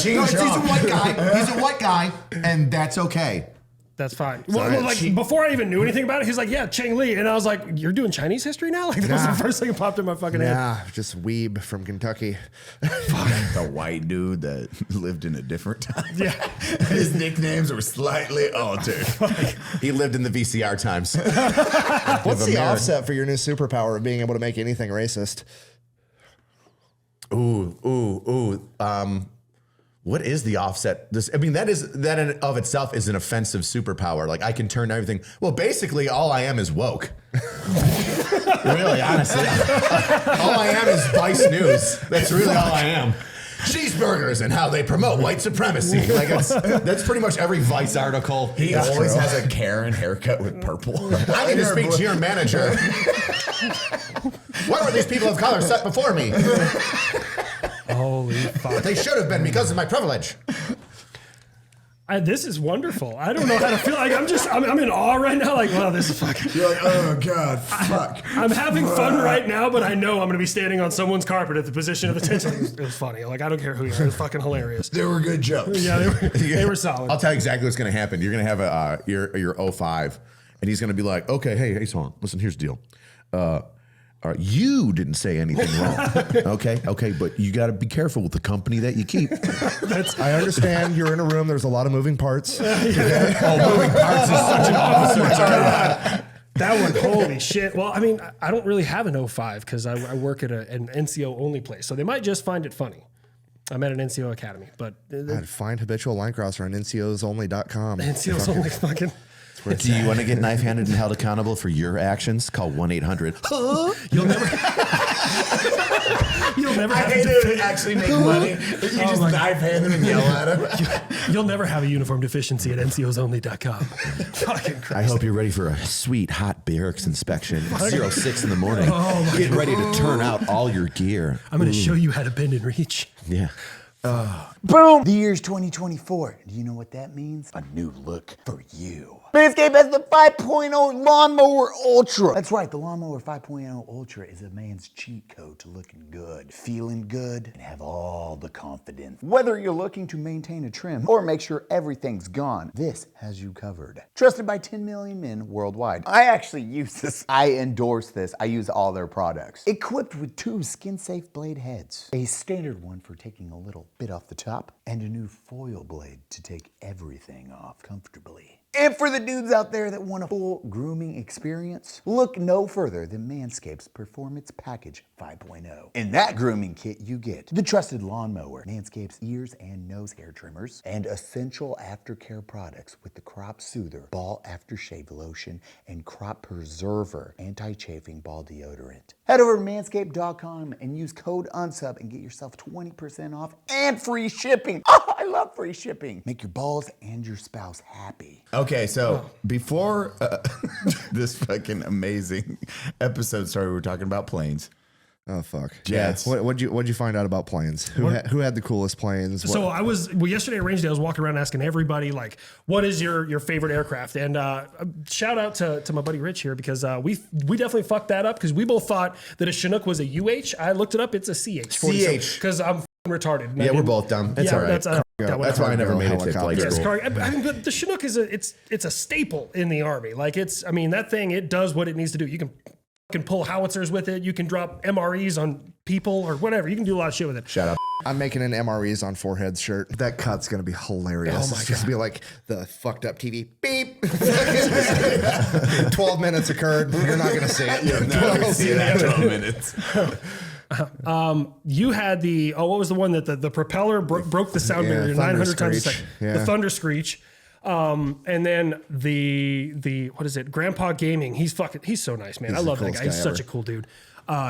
Ching He's a Chong. white guy. He's a white guy, and that's okay. That's fine. Well, like before I even knew anything about it, he's like, "Yeah, Cheng Li," and I was like, "You're doing Chinese history now?" Like that was the first thing that popped in my fucking head. Yeah, just weeb from Kentucky. The white dude that lived in a different time. Yeah, His nicknames were slightly altered. He lived in the VCR times. What's the offset for your new superpower of being able to make anything racist? What is the offset? I mean, that in of itself is an offensive superpower. Like I can turn everything. Well, basically, all I am is woke. Really, honestly, all I am is Vice News. That's really all I am. Cheeseburgers and how they promote white supremacy. Like that's pretty much every Vice article. He always has a Karen haircut with purple. I need to speak to your manager. Why were these people of color set before me? holy fuck! They should have been because of my privilege. This is wonderful. I don't know how to feel. Like I'm in awe right now. Like, wow, this is fucking. You're like, oh God, fuck. I'm having fun right now, but I know I'm going to be standing on someone's carpet at the position of attention. It was funny. Like, I don't care who you are. It was fucking hilarious. They were good jokes. Yeah, they were solid. I'll tell you exactly what's going to happen. You're going to have your 05, and he's going to be like, okay, hey, son, listen, here's the deal. You didn't say anything wrong. Okay, but you got to be careful with the company that you keep. I understand you're in a room. There's a lot of moving parts. Moving parts is such an officer term. That one, holy shit. Well, I mean, I don't really have an 05 because I work at an NCO only place, so they might just find it funny. I'm at an NCO academy, but I'd find Habitual Linecrosser on NCOsonly.com. NCO's only fucking. Do you want to get knife-handed and held accountable for your actions? Call 1-800. You'll never I have hate to it to actually make money. You just knife hand them and yell at him. You'll never have a uniform deficiency at ncosonly.com. Fucking Christ. I hope you're ready for a sweet, hot barracks inspection. 06 in the morning. Get ready to turn out all your gear. I'm going to show you how to bend and reach. Yeah. Boom! The year's 2024. Do you know what that means? A new look for you. Manscaped has the 5.0 Lawnmower Ultra. That's right, the Lawnmower 5.0 Ultra is a man's cheat code to looking good, feeling good, and have all the confidence. Whether you're looking to maintain a trim or make sure everything's gone, this has you covered. Trusted by 10 million men worldwide. I actually use this. I endorse this. I use all their products. Equipped with 2 skin-safe blade heads, a standard one for taking a little bit off the top, and a new foil blade to take everything off comfortably. And for the dudes out there that want a full grooming experience, look no further than Manscaped's Performance Package 5.0. In that grooming kit, you get the trusted lawnmower, Manscaped's ears and nose hair trimmers, and essential aftercare products with the Crop Soother, Ball Aftershave Lotion, and Crop Preserver anti-chafing ball deodorant. Head over to manscaped.com and use code UNSUB and get yourself 20% off and free shipping. Oh, I love free shipping. Make your balls and your spouse happy. Okay, so before this fucking amazing episode started, we were talking about planes. Oh fuck! Jets. Yeah. What'd you find out about planes? Who had the coolest planes? What? So yesterday at Range Day, I was walking around asking everybody, like, what is your favorite aircraft? And shout out to my buddy Rich here, because we definitely fucked that up, because we both thought that a Chinook was a UH. I looked it up. It's a CH. Because I'm retarded. Yeah, we're both dumb. It's all right. That's why I never made it to flight Yes, school. I mean, but the Chinook is a staple in the Army. Like that thing, it does what it needs to do. You can pull howitzers with it. You can drop MREs on people or whatever. You can do a lot of shit with it. Shut up. I'm making an MREs on foreheads shirt. That cut's gonna be hilarious. Oh my It's just God. be like the fucked up TV. Beep. 12 minutes occurred. You're not gonna see it. No, see that 12 minutes. You had what was the one that the propeller broke the sound barrier thunder 900 times a screech. second? Yeah. The thunder screech. And then the what is it? Grandpa Gaming. He's so nice, man. I love that coolest guy. He's guy such a ever. cool dude.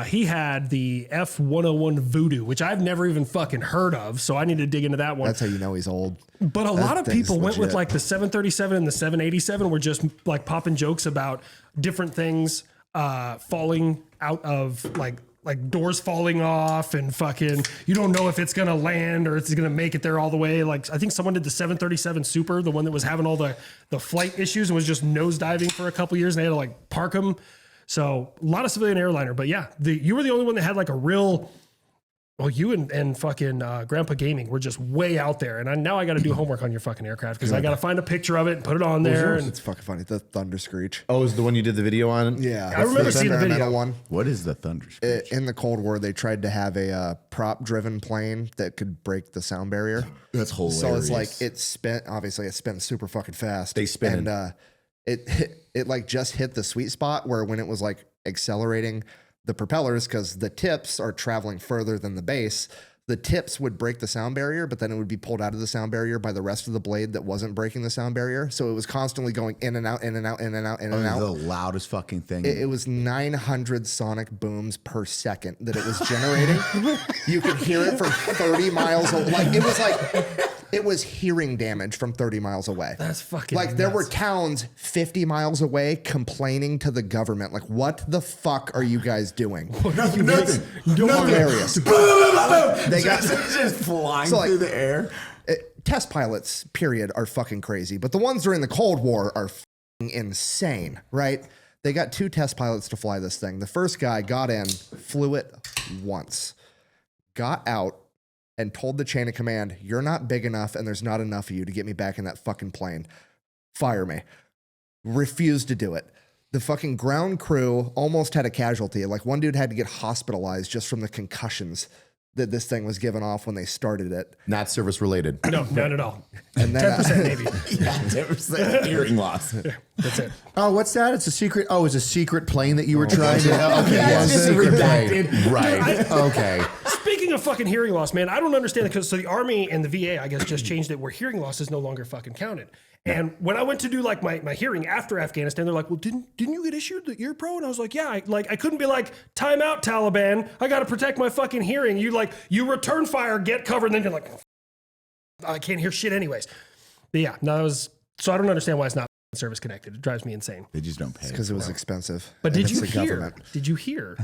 He had the F-101 Voodoo, which I've never even fucking heard of. So I need to dig into that one. That's how you know he's old. But a lot of thing's people went with legit. like the 737 and the 787 were just like popping jokes about different things falling out of like doors falling off and fucking you don't know if it's gonna land or it's gonna make it there all the way. Like I think someone did the 737 Super, the one that was having all the flight issues and was just nosediving for a couple years and they had to like park them. So a lot of civilian airliner, but yeah, you were the only one that had like a real. Well, you and fucking Grandpa Gaming were just way out there, and now I got to do homework on your fucking aircraft because I got to find a picture of it and put it on there. And It's fucking funny. The thunder screech. Oh, is the one you did the video on? Yeah, I remember seeing the experimental video. one. What is the thunder screech? In the Cold War, they tried to have a prop-driven plane that could break the sound barrier. That's hilarious. So it's like it spins super fucking fast. They spin and it like just hit the sweet spot where when it was like accelerating the propellers because the tips are traveling further than the base. The tips would break the sound barrier, but then it would be pulled out of the sound barrier by the rest of the blade that wasn't breaking the sound barrier. So it was constantly going in and out, in and out, in and out, in and out. The loudest fucking thing. It was 900 sonic booms per second that it was generating. You could hear it from 30 miles away. It was hearing damage from 30 miles away. That's fucking like there were nuts. towns 50 miles away complaining to the government. Like, what the fuck are you guys doing? Nothing. Hilarious. They got just flying So, like, through the air. Test pilots, period, are fucking crazy. But the ones during the Cold War are fucking insane, right? They got 2 test pilots to fly this thing. The first guy got in, flew it once, got out, and told the chain of command, you're not big enough and there's not enough of you to get me back in that fucking plane. Fire me. Refused to do it. The fucking ground crew almost had a casualty. Like one dude had to get hospitalized just from the concussions that this thing was giving off when they started it. Not service related. No, not at all. And then 10% maybe. Yeah, 10% hearing loss. That's it. Oh, what's that? It's a secret. Oh, it's a secret plane that you were trying to. Okay, Yeah, it's just secret redacted. plane. Right. Okay. Speaking of fucking hearing loss, man, I don't understand it because so the Army and the VA, I guess, just changed it where hearing loss is no longer fucking counted. And when I went to do like my hearing after Afghanistan, they're like, "Well, didn't you get issued the ear pro?" And I was like, "Yeah." I couldn't be like, "Time out, Taliban. I got to protect my fucking hearing." You return fire, get covered, and then you're like, "I can't hear shit anyways." But yeah, no, so I don't understand why it's not service connected. It drives me insane. They just don't pay. because it was expensive. But And did it's you the hear? government. Did you hear?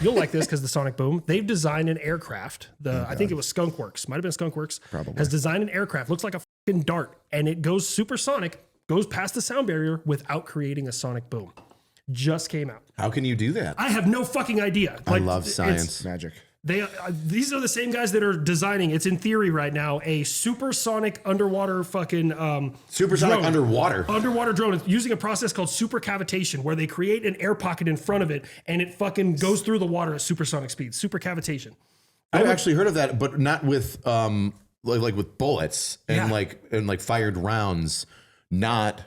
You'll like this because the sonic boom. They've designed an aircraft. I think it was Skunk Works. Might have been Skunk Works. Probably. Has designed an aircraft. Looks like a fucking dart, and it goes supersonic. Goes past the sound barrier without creating a sonic boom. Just came out. How can you do that? I have no fucking idea. I love it's- science. Magic. These are the same guys that are designing. It's in theory right now. A supersonic underwater fucking Supersonic drone. underwater drone using a process called supercavitation, where they create an air pocket in front of it and it fucking goes through the water at supersonic speed. Supercavitation. I've actually heard of that, but not with like with bullets and Yeah. like fired rounds, not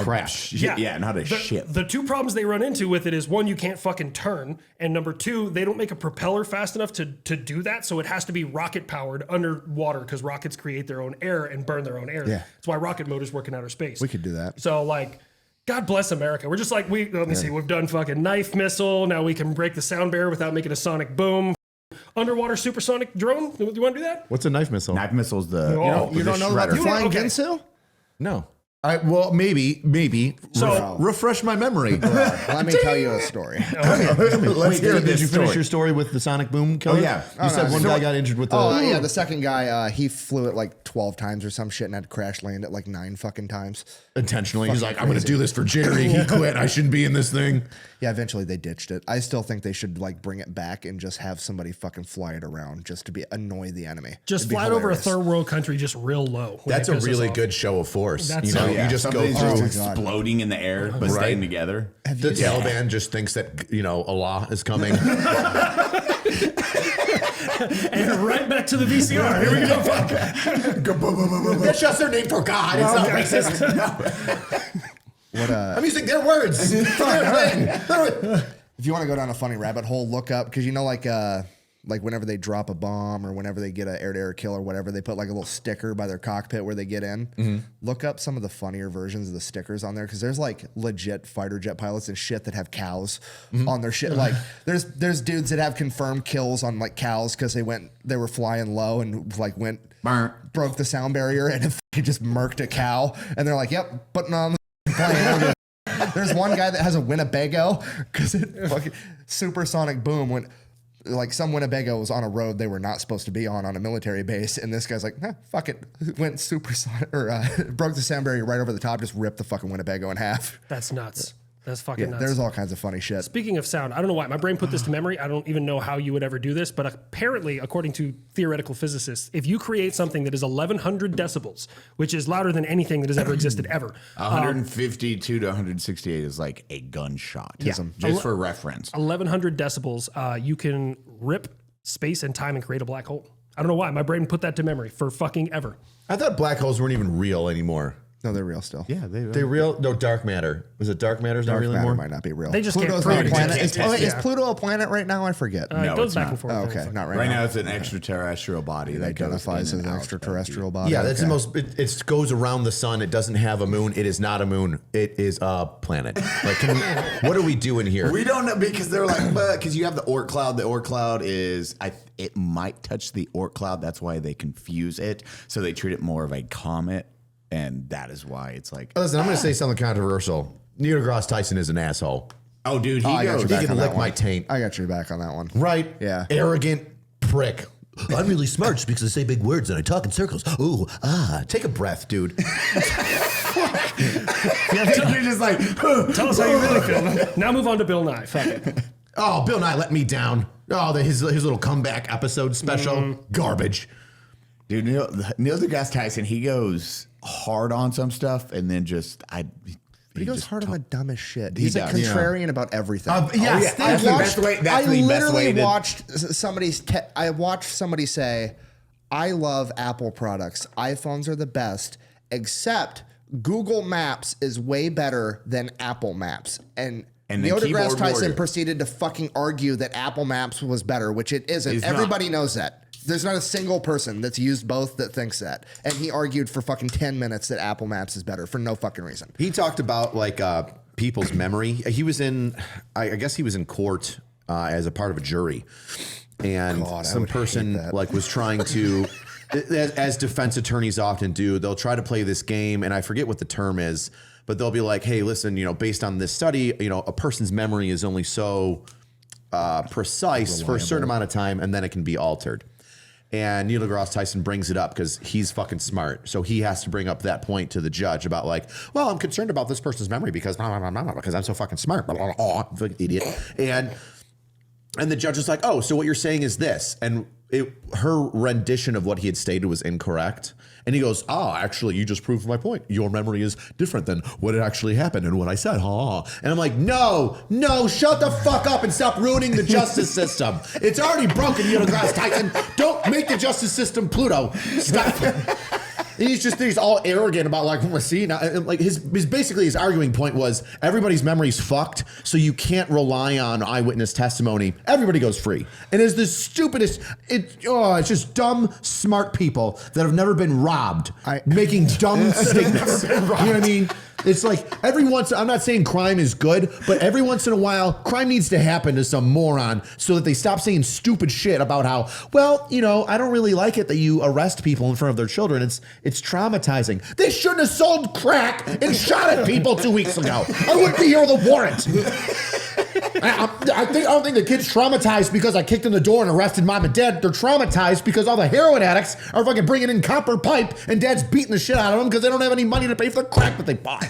crash. Yeah, not a ship. The 2 problems they run into with it is 1, you can't fucking turn, and number 2, they don't make a propeller fast enough to do that, so it has to be rocket powered underwater because rockets create their own air and burn their own air. Yeah. That's why rocket motors work in outer space. We could do that. So like, God bless America. We're just like, let me see, we've done fucking knife missile. Now we can break the sound barrier without making a sonic boom. Underwater supersonic drone. You want to do that? What's a knife missile? Knife missiles. The Oh, You don't know about the You flying okay. Ginsu? No. well, maybe. So- refresh my memory. Let me tell you a story. Let's hear Did this you finish story. your story with the sonic boom, Kelly? Oh, yeah. You said no, one so- guy got injured with the. Oh, yeah, the second guy, he flew it like 12 times or some shit and had to crash land it like 9 fucking times. Intentionally. He's like, I'm going to do this for Jerry. He quit. I shouldn't be in this thing. Yeah, eventually they ditched it. I still think they should like bring it back and just have somebody fucking fly it around just to annoy the enemy. Just It'd be fly it over a hilarious. third world country just real low. when That's it a pisses really off. good show of force. That's You know, so- you just go Somebody's through. just exploding in the air, but staying together. The Taliban just thinks that, Allah is coming. And right back to the VCR. Here we go. That's just their name for God. It's not racist. I'm using their words. If you want to go down a funny rabbit hole, look up, because you know, like whenever they drop a bomb or whenever they get an air-to-air kill or whatever, they put like a little sticker by their cockpit where they get in. Look up some of the funnier versions of the stickers on there, because there's like legit fighter jet pilots and shit that have cows on their shit. Like there's dudes that have confirmed kills on like cows because they were flying low and like broke the sound barrier and it just murked a cow, and they're like, yep, putting on the plane. There's one guy that has a Winnebago because it fucking supersonic boom went. Like some Winnebago was on a road they were not supposed to be on a military base, and this guy's like, fuck it, went supersonic or broke the sound barrier right over the top, just ripped the fucking Winnebago in half. That's nuts. That's fucking nuts. There's all kinds of funny shit. Speaking of sound, I don't know why my brain put this to memory. I don't even know how you would ever do this, but apparently, according to theoretical physicists, if you create something that is 1,100 decibels, which is louder than anything that has ever existed ever, 152 to 168 is like a gunshot. Yeah. Just for reference. 1,100 decibels, you can rip space and time and create a black hole. I don't know why my brain put that to memory for fucking ever. I thought black holes weren't even real anymore. No, they're real still. Yeah, They're real. No, dark matter. Was it dark matter? Dark Not real matter anymore? might not be real. They just Pluto's can't not a prove it. planet. Is Yeah. Pluto a planet right now? I forget. It No, goes it's back not. and forth. Oh, okay, not right, Right now. now, it's an extraterrestrial body that Identifies goes in as and an out. extraterrestrial body. Yeah, that's the Okay. most. It goes around the sun. It doesn't have a moon. It is not a moon. It is a planet. Like, what are we doing here? We don't know because they're like, because you have the Oort cloud. The Oort cloud is, it might touch the Oort cloud. That's why they confuse it. So they treat it more of a comet. And that is why it's like, Listen, I'm going to say something controversial. Neil deGrasse Tyson is an asshole. oh, dude, I got goes. your back He can on that lick my one. taint. I got your back on that one. Right? Yeah. Arrogant prick. I'm really smart just because I say big words and I talk in circles. Ooh, take a breath, dude. You're just like, Tell us how you really feel. Now move on to Bill Nye. Fuck it. Oh, Bill Nye let me down. Oh, his little comeback episode special. Garbage. dude, Neil deGrasse Tyson, he goes hard on some stuff and then just, He goes hard on the dumbest shit. He He's a does. contrarian about everything. Yes, that's the best way- that's I the best way literally to- watched I watched somebody say, "I love Apple products. iPhones are the best, except Google Maps is way better than Apple Maps." And Neil then deGrasse Keyboard Tyson Warrior. proceeded to fucking argue that Apple Maps was better, which it isn't. It's not. Everybody knows that. There's not a single person that's used both that thinks that. And he argued for fucking 10 minutes that Apple Maps is better for no fucking reason. He talked about like people's memory. He was in, I guess he was in court as a part of a jury, and God, I some would hate person that. like was trying to, as defense attorneys often do, they'll try to play this game, and I forget what the term is, but they'll be like, "Hey, listen, based on this study, a person's memory is only so precise for a certain amount of time, and then it can be altered." And Neil deGrasse Tyson brings it up because he's fucking smart. So he has to bring up that point to the judge about like, well, I'm concerned about this person's memory because because I'm so fucking smart. Blah, blah, blah, blah, fucking idiot. And the judge is like, oh, so what you're saying is this. And her rendition of what he had stated was incorrect. And he goes, actually, you just proved my point. Your memory is different than what actually happened and what I said. And I'm like, no, shut the fuck up and stop ruining the justice system. It's already broken, Neil deGrasse Tyson. Don't make the justice system Pluto. Stop. He's all arrogant about like, see, now, like his arguing point was everybody's memory's fucked, so you can't rely on eyewitness testimony. Everybody goes free, and it's the stupidest. It's just dumb, smart people that have never been robbed making dumb statements. You know what I mean? It's like every once. I'm not saying crime is good, but every once in a while, crime needs to happen to some moron so that they stop saying stupid shit about how, well, I don't really like it that you arrest people in front of their children. It's traumatizing. They shouldn't have sold crack and shot at people 2 weeks ago. I wouldn't be here with a warrant. I don't think the kid's traumatized because I kicked in the door and arrested mom and dad. They're traumatized because all the heroin addicts are fucking bringing in copper pipe and dad's beating the shit out of them because they don't have any money to pay for the crack that they bought.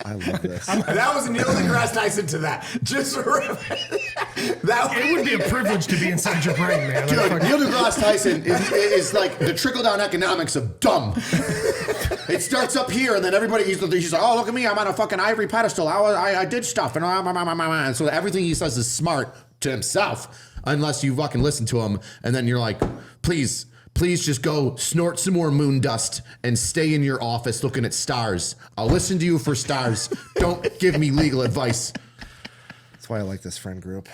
I love this. that was Neil deGrasse Tyson to that. Just It would be a privilege to be inside your brain, man. Dude, Neil deGrasse Tyson is like the trickle-down economics of dumb. It starts up here, and then everybody, he's like, oh, look at me, I'm on a fucking ivory pedestal. I did stuff, and so everything he says is smart to himself. unless you fucking listen to them, and then you're like, please just go snort some more moon dust and stay in your office looking at stars. I'll listen to you for stars. Don't give me legal advice. That's why I like this friend group.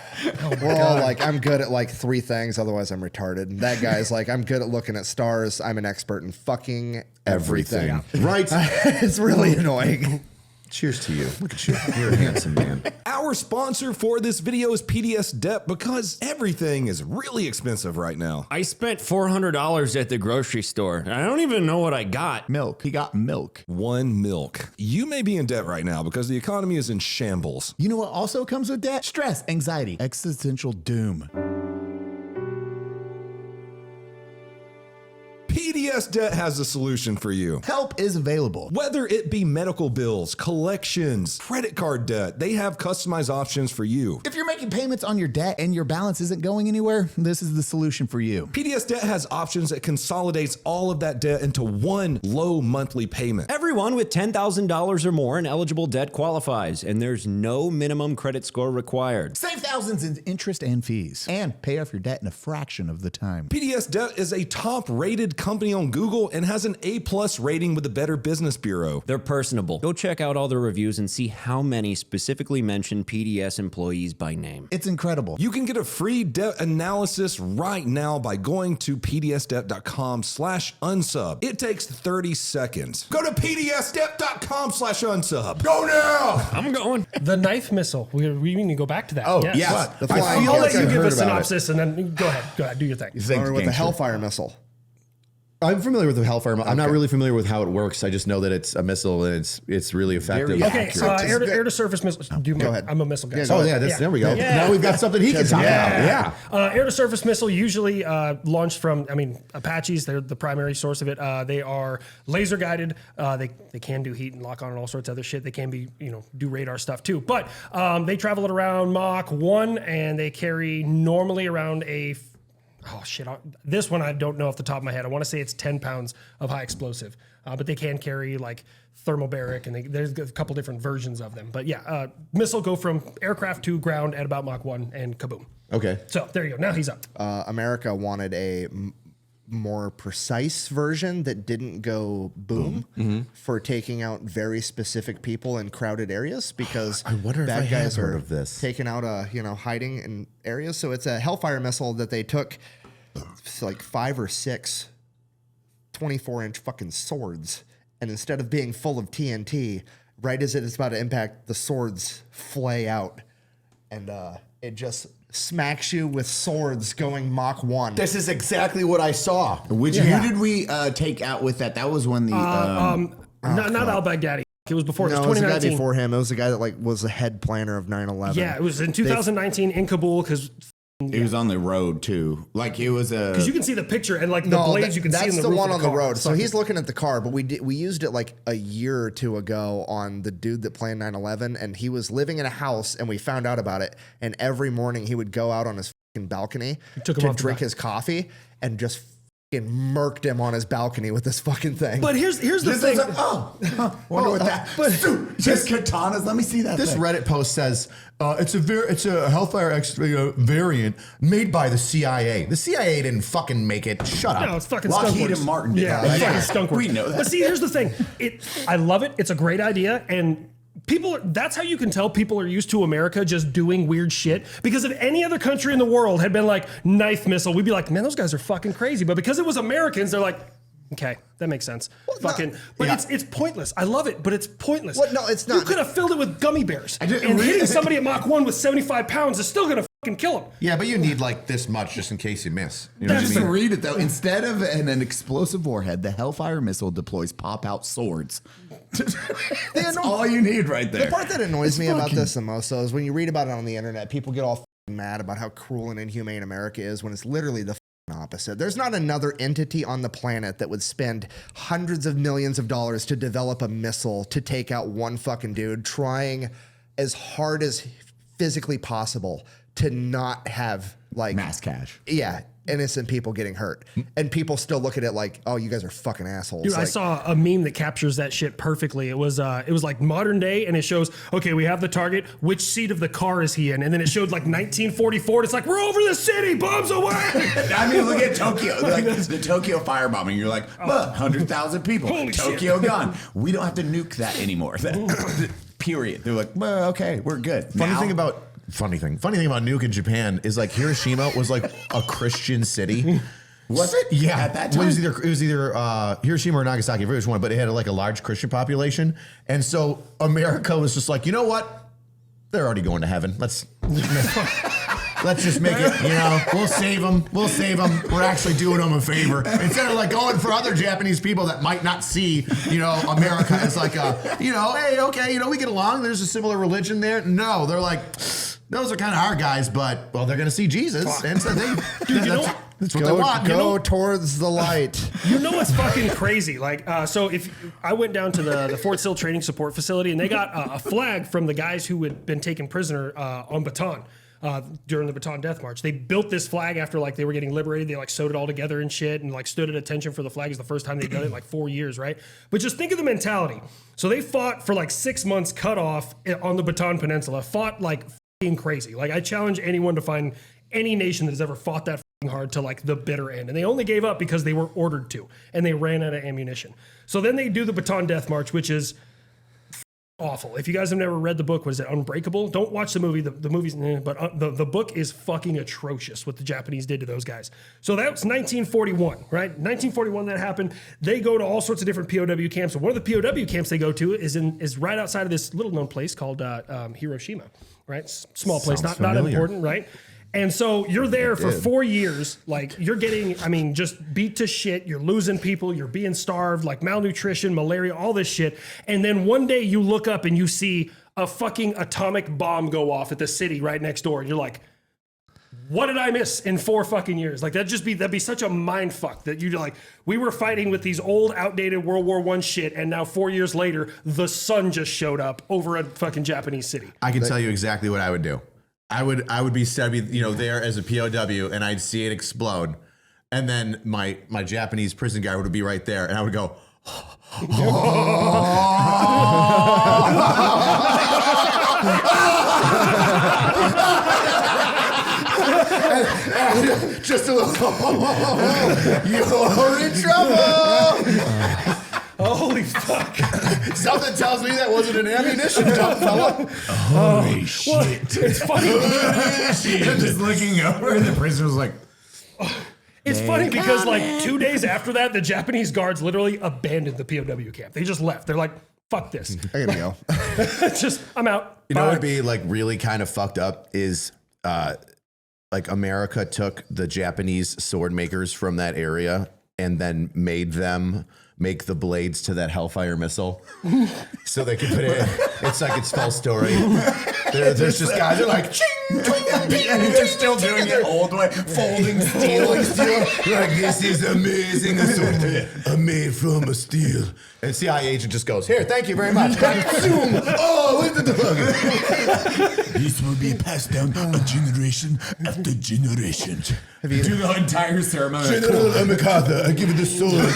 We're all like, I'm good at like 3 things, otherwise I'm retarded. And that guy's like, I'm good at looking at stars. I'm an expert in fucking everything. Right? It's really annoying. Cheers to you. Look at you. You're a handsome man. Our sponsor for this video is PDS Debt, because everything is really expensive right now. I spent $400 at the grocery store. I don't even know what I got. Milk. He got milk. One milk. You may be in debt right now because the economy is in shambles. You know what also comes with debt? Stress, anxiety, existential doom. PDS Debt has a solution for you. Help is available. Whether it be medical bills, collections, credit card debt, they have customized options for you. If you're making payments on your debt and your balance isn't going anywhere, this is the solution for you. PDS Debt has options that consolidates all of that debt into one low monthly payment. Everyone with $10,000 or more in eligible debt qualifies, and there's no minimum credit score required. Save thousands in interest and fees, and pay off your debt in a fraction of the time. PDS Debt is a top-rated company on Google and has an A+ rating with the Better Business Bureau. They're personable. Go check out all their reviews and see how many specifically mention PDS employees by name. It's incredible. You can get a free debt analysis right now by going to pdsdebt.com/unsub. It takes 30 seconds. Go to pdsdebt.com/unsub. Go now! I'm going. The knife missile. We need to go back to that. Oh, yes. yes. The flying I'll let you I've give heard a about synopsis and then go ahead, do your thing. Or with the Hellfire Missile. I'm familiar with the Hellfire. I'm not really familiar with how it works. I just know that it's a missile and it's really effective. Very Okay, accurate. air to surface missiles. Go ahead. I'm a missile guy. Yeah, Oh yeah, there we go. Yeah. Now we've got something he can talk about. Yeah. Air to surface missile usually launched from, Apaches. They're the primary source of it. They are laser guided. They can do heat and lock on and all sorts of other shit. They can be, do radar stuff too. But they travel at around Mach 1 and they carry normally around this one I don't know off the top of my head. I want to say it's 10 pounds of high explosive, but they can carry like thermobaric, and there's a couple different versions of them. But yeah, missile go from aircraft to ground at about Mach 1 and kaboom. Okay. So there you go. Now he's up. America wanted a more precise version that didn't go boom for taking out very specific people in crowded areas, because I wonder if bad I have guys heard are of this. taking out hiding in areas. So it's a Hellfire missile that they took like 5 or 6 24-inch fucking swords, and instead of being full of TNT, right as it's about to impact, the swords flay out, and it just smacks you with swords going Mach 1. This is exactly what I saw. Who did we take out with that? That was when the Not al-Baghdadi. It was before. No, it it was was the guy 2019. before him. It was the guy that was the head planner of 9/11. Yeah, it was in 2019 in Kabul, because It was on the road too. Like it was a. you can see the picture and like the blades you can see in the that's the roof one of on the car. road. It's So fucking- he's looking at the car, but we used it like a year or two ago on the dude that planned 9/11, and he was living in a house, and we found out about it. And every morning he would go out on his fucking balcony took him to off the drink back. his coffee, and just fucking murked him on his balcony with this fucking thing. But here's the This thing. is wonder what that. Just katanas. Let me see that. This thing. Reddit post says it's a Hellfire X variant made by the CIA. The CIA didn't fucking make it. Shut up. No, it's fucking skunk Lockheed works. and Martin did. Yeah, Yeah, it's yeah. fucking skunk works. We know that. But see, here's the thing. I love it. It's a great idea, and that's how you can tell people are used to America just doing weird shit. Because if any other country in the world had been like knife missile, we'd be like, man, those guys are fucking crazy. But because it was Americans, they're like, okay, that makes sense. It's pointless. I love it, but it's pointless. Well, no, it's not. You could have filled it with gummy bears. And didn't hitting somebody at Mach 1 with 75 pounds is still gonna fucking kill them. Yeah, but you need like this much just in case you miss. You know what I Just mean? to read it though, instead of an explosive warhead, the Hellfire missile deploys pop-out swords. That's all you need right there. The part that annoys me about this the most, though, is when you read about it on the internet, people get all fucking mad about how cruel and inhumane America is, when it's literally the fucking opposite. There's not another entity on the planet that would spend hundreds of millions of dollars to develop a missile to take out one fucking dude, trying as hard as physically possible to not have like Mass cash. Yeah. innocent people getting hurt, and people still look at it like, oh, you guys are fucking assholes. Dude, I Like, saw a meme that captures that shit perfectly. It was like modern day, and it shows, okay, we have the target. Which seat of the car is he in? And then it showed like 1944. And it's like, we're over the city, bombs away. I mean, look at Tokyo, like the Tokyo firebombing. You're like, look, 100,000 people, Holy Tokyo gone. We don't have to nuke that anymore. Period. They're like, well, okay, we're good. Funny thing about nuke in Japan is like Hiroshima was like a Christian city. Was it? Yeah, at that time. Well, it was either Hiroshima or Nagasaki, I forget which one, but it had like a large Christian population, and so America was just like, you know what? They're already going to heaven. Let's just make it. You know, we'll save them. We're actually doing them a favor instead of like going for other Japanese people that might not see, you know, America as like a, you know, hey, okay, you know, we get along. There's a similar religion there. No, they're like, those are kind of our guys, but well, they're going to see Jesus, and so they, that's what they want. Go towards the light. You know what's fucking crazy? Like, so if I went down to the Fort Sill Training Support Facility, and they got a flag from the guys who had been taken prisoner on Bataan. During the Bataan Death March, they built this flag after like they were getting liberated. They like sewed it all together and shit, and like stood at attention for the flag. Is the first time they've done it in like 4 years, right? But just think of the mentality. So they fought for like 6 months, cut off on the Bataan Peninsula. Fought like fucking crazy. Like I challenge anyone to find any nation that has ever fought that fucking hard to like the bitter end, and they only gave up because they were ordered to, and they ran out of ammunition. So then they do the Bataan Death March, which is awful. If you guys have never read the book, what is it, Unbreakable? Don't watch the movie. The movie's, but the book is fucking atrocious what the Japanese did to those guys. So that was 1941, right? 1941 that happened. They go to all sorts of different POW camps. And one of the POW camps they go to is right outside of this little known place called Hiroshima, right? Small place, not important, right? And so you're there for 4 years, like you're getting, I mean, just beat to shit. You're losing people. You're being starved, like malnutrition, malaria, all this shit. And then one day you look up and you see a fucking atomic bomb go off at the city right next door. And you're like, what did I miss in 4 fucking years? Like that'd be such a mind fuck that you're like, we were fighting with these old outdated World War I shit. And now 4 years later, the sun just showed up over a fucking Japanese city. I can tell you exactly what I would do. I would be you know, there as a POW, and I'd see it explode, and then my Japanese prison guard would be right there, and I would go, just a little, you're in trouble. Holy fuck. Something tells me that wasn't an ammunition dump, fella. Holy shit. It's funny. I'm just looking over, and the prisoner's like, It's funny because like 2 days after that, the Japanese guards literally abandoned the POW camp. They just left. They're like, fuck this. I gotta go. Just, I'm out. You know what would be like really kind of fucked up is like America took the Japanese sword makers from that area and then made them make the blades to that Hellfire Missile so they could put it in. It's like it's full story. There's just guys that are like, ching, twing, ping, and they're still doing it old way, folding steel. Like, this is amazing. I'm made from a steel. And CIA agent just goes, here, thank you very much. Zoom. Oh, what the fuck? This will be passed down a generation after generation. Have you do the entire ceremony? General MacArthur, I give it the sword.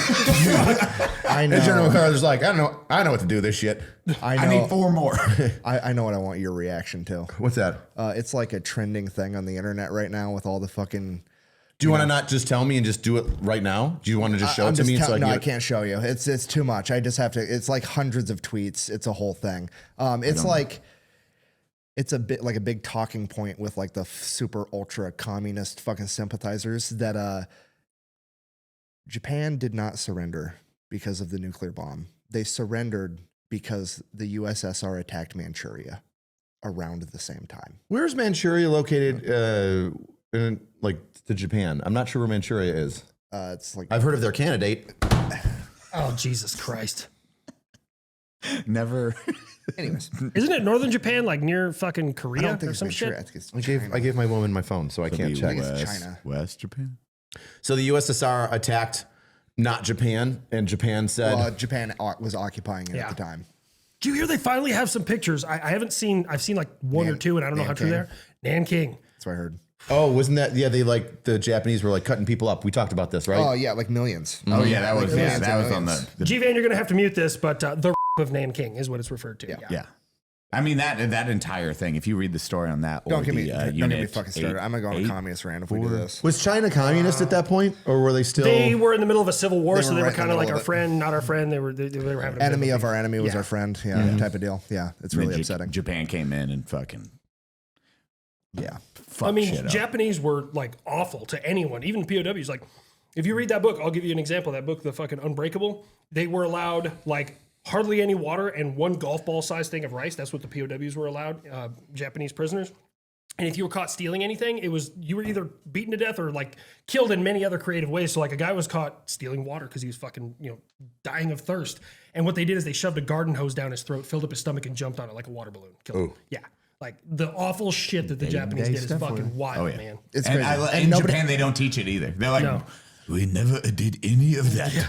I know. And General MacArthur's like, I know what to do with this shit. I need 4 more. I know what I want your reaction to. What's that? It's like a trending thing on the internet right now with all the fucking. Do you want to not just tell me and just do it right now? Do you want to just show it to me? No, I can't show you. It's too much. I just have to. It's like hundreds of tweets. It's a whole thing. It's like. It's a bit like a big talking point with like the super ultra communist fucking sympathizers that Japan did not surrender because of the nuclear bomb. They surrendered because the USSR attacked Manchuria around the same time. Where's Manchuria located in like to Japan? I'm not sure where Manchuria is. It's like I've heard of their candidate. Oh, Jesus Christ. Never. anyways. Isn't it northern Japan, like near fucking Korea I don't think or it's some Manchuria. shit? I think it's I China. gave my woman my phone, so I can't check. It's China. West Japan. So the USSR attacked not Japan, and Japan said, Well, Japan was occupying it Yeah. at the time. Do you hear they finally have some pictures? I haven't seen, I've seen like one or two, and I don't know how true they're. Nanking. That's what I heard. Oh, wasn't that? Yeah, the Japanese were like cutting people up. We talked about this, right? Oh yeah, like millions. Oh yeah, that was millions and that was on millions. the GVAN, you're going to have to mute this, but the of Nanking is what it's referred to. yeah. I mean that entire thing. If you read the story on that, Don't or get me unit fucking started. I'm gonna go on a communist rant if we do this. Was China communist at that point, or were they still? They were in the middle of a civil war, They so were they were right in kind the of like middle our of it. friend, not our friend. They were having a Enemy bit of our enemy was Yeah. our friend. Yeah, type of deal. Yeah, it's really upsetting. Japan came in and fucking Yeah. fucked I mean, shit up. Japanese were like awful to anyone, even POWs. Like, if you read that book, I'll give you an example. That book, the fucking Unbreakable, they were allowed like hardly any water and one golf ball size thing of rice. That's what the POWs were allowed, Japanese prisoners. And if you were caught stealing anything, you were either beaten to death or like killed in many other creative ways. So like a guy was caught stealing water because he was fucking dying of thirst. And what they did is they shoved a garden hose down his throat, filled up his stomach, and jumped on it like a water balloon. Killed him. Yeah. Like the awful shit that the Japanese did is fucking wild, man. It's and crazy. in Japan, they don't teach it either. They're like, No. we never did any of that.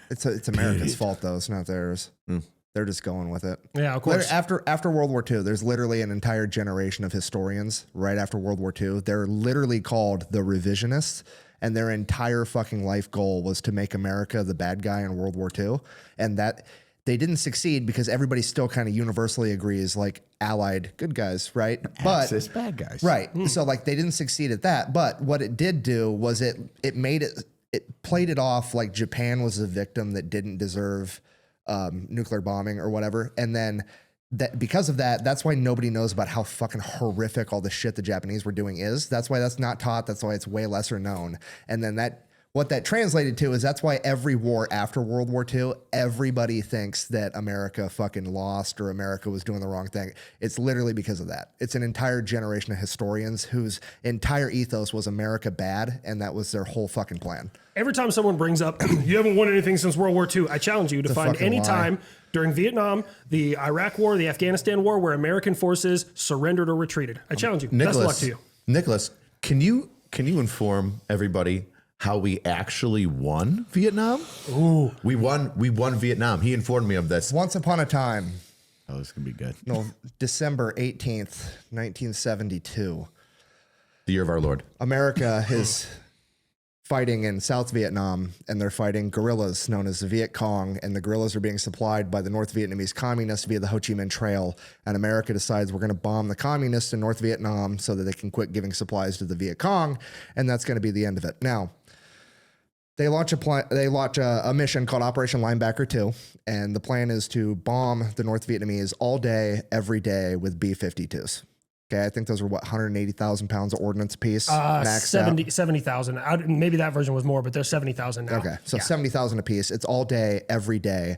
It's America's fault though. It's not theirs. They're just going with it. Yeah, of course. After World War II, there's literally an entire generation of historians right after World War II. They're literally called the revisionists, and their entire fucking life goal was to make America the bad guy in World War II, and that they didn't succeed because everybody still kind of universally agrees like Allied good guys, right? Axis bad guys. Right. So like they didn't succeed at that, but what it did do was it played it off like Japan was a victim that didn't deserve nuclear bombing or whatever. And then that because of that, that's why nobody knows about how fucking horrific all the shit the Japanese were doing is. That's why that's not taught. That's why it's way lesser known. And then what that translated to is that's why every war after World War II, everybody thinks that America fucking lost or America was doing the wrong thing. It's literally because of that. It's an entire generation of historians whose entire ethos was America bad, and that was their whole fucking plan. Every time someone brings up, you haven't won anything since World War II, I challenge you to find fucking any lie. time during Vietnam, the Iraq War, the Afghanistan War, where American forces surrendered or retreated. I challenge you. Best of luck to you. Nicholas, can you inform everybody how we actually won Vietnam? Ooh, we won Vietnam. He informed me of this. Once upon a time, Oh, this is gonna be good. no, December 18th, 1972, The year of our Lord. America is fighting in South Vietnam, and they're fighting guerrillas known as the Viet Cong, and the guerrillas are being supplied by the North Vietnamese communists via the Ho Chi Minh Trail, and America decides we're going to bomb the communists in North Vietnam so that they can quit giving supplies to the Viet Cong, and that's going to be the end of it. Now, they launch a mission called Operation Linebacker 2, and the plan is to bomb the North Vietnamese all day, every day with B-52s. Okay, I think those were 180,000 pounds of ordnance apiece. maxed out. 70,000. Maybe that version was more, but there's 70,000 now. Okay, so 70,000 apiece. It's all day, every day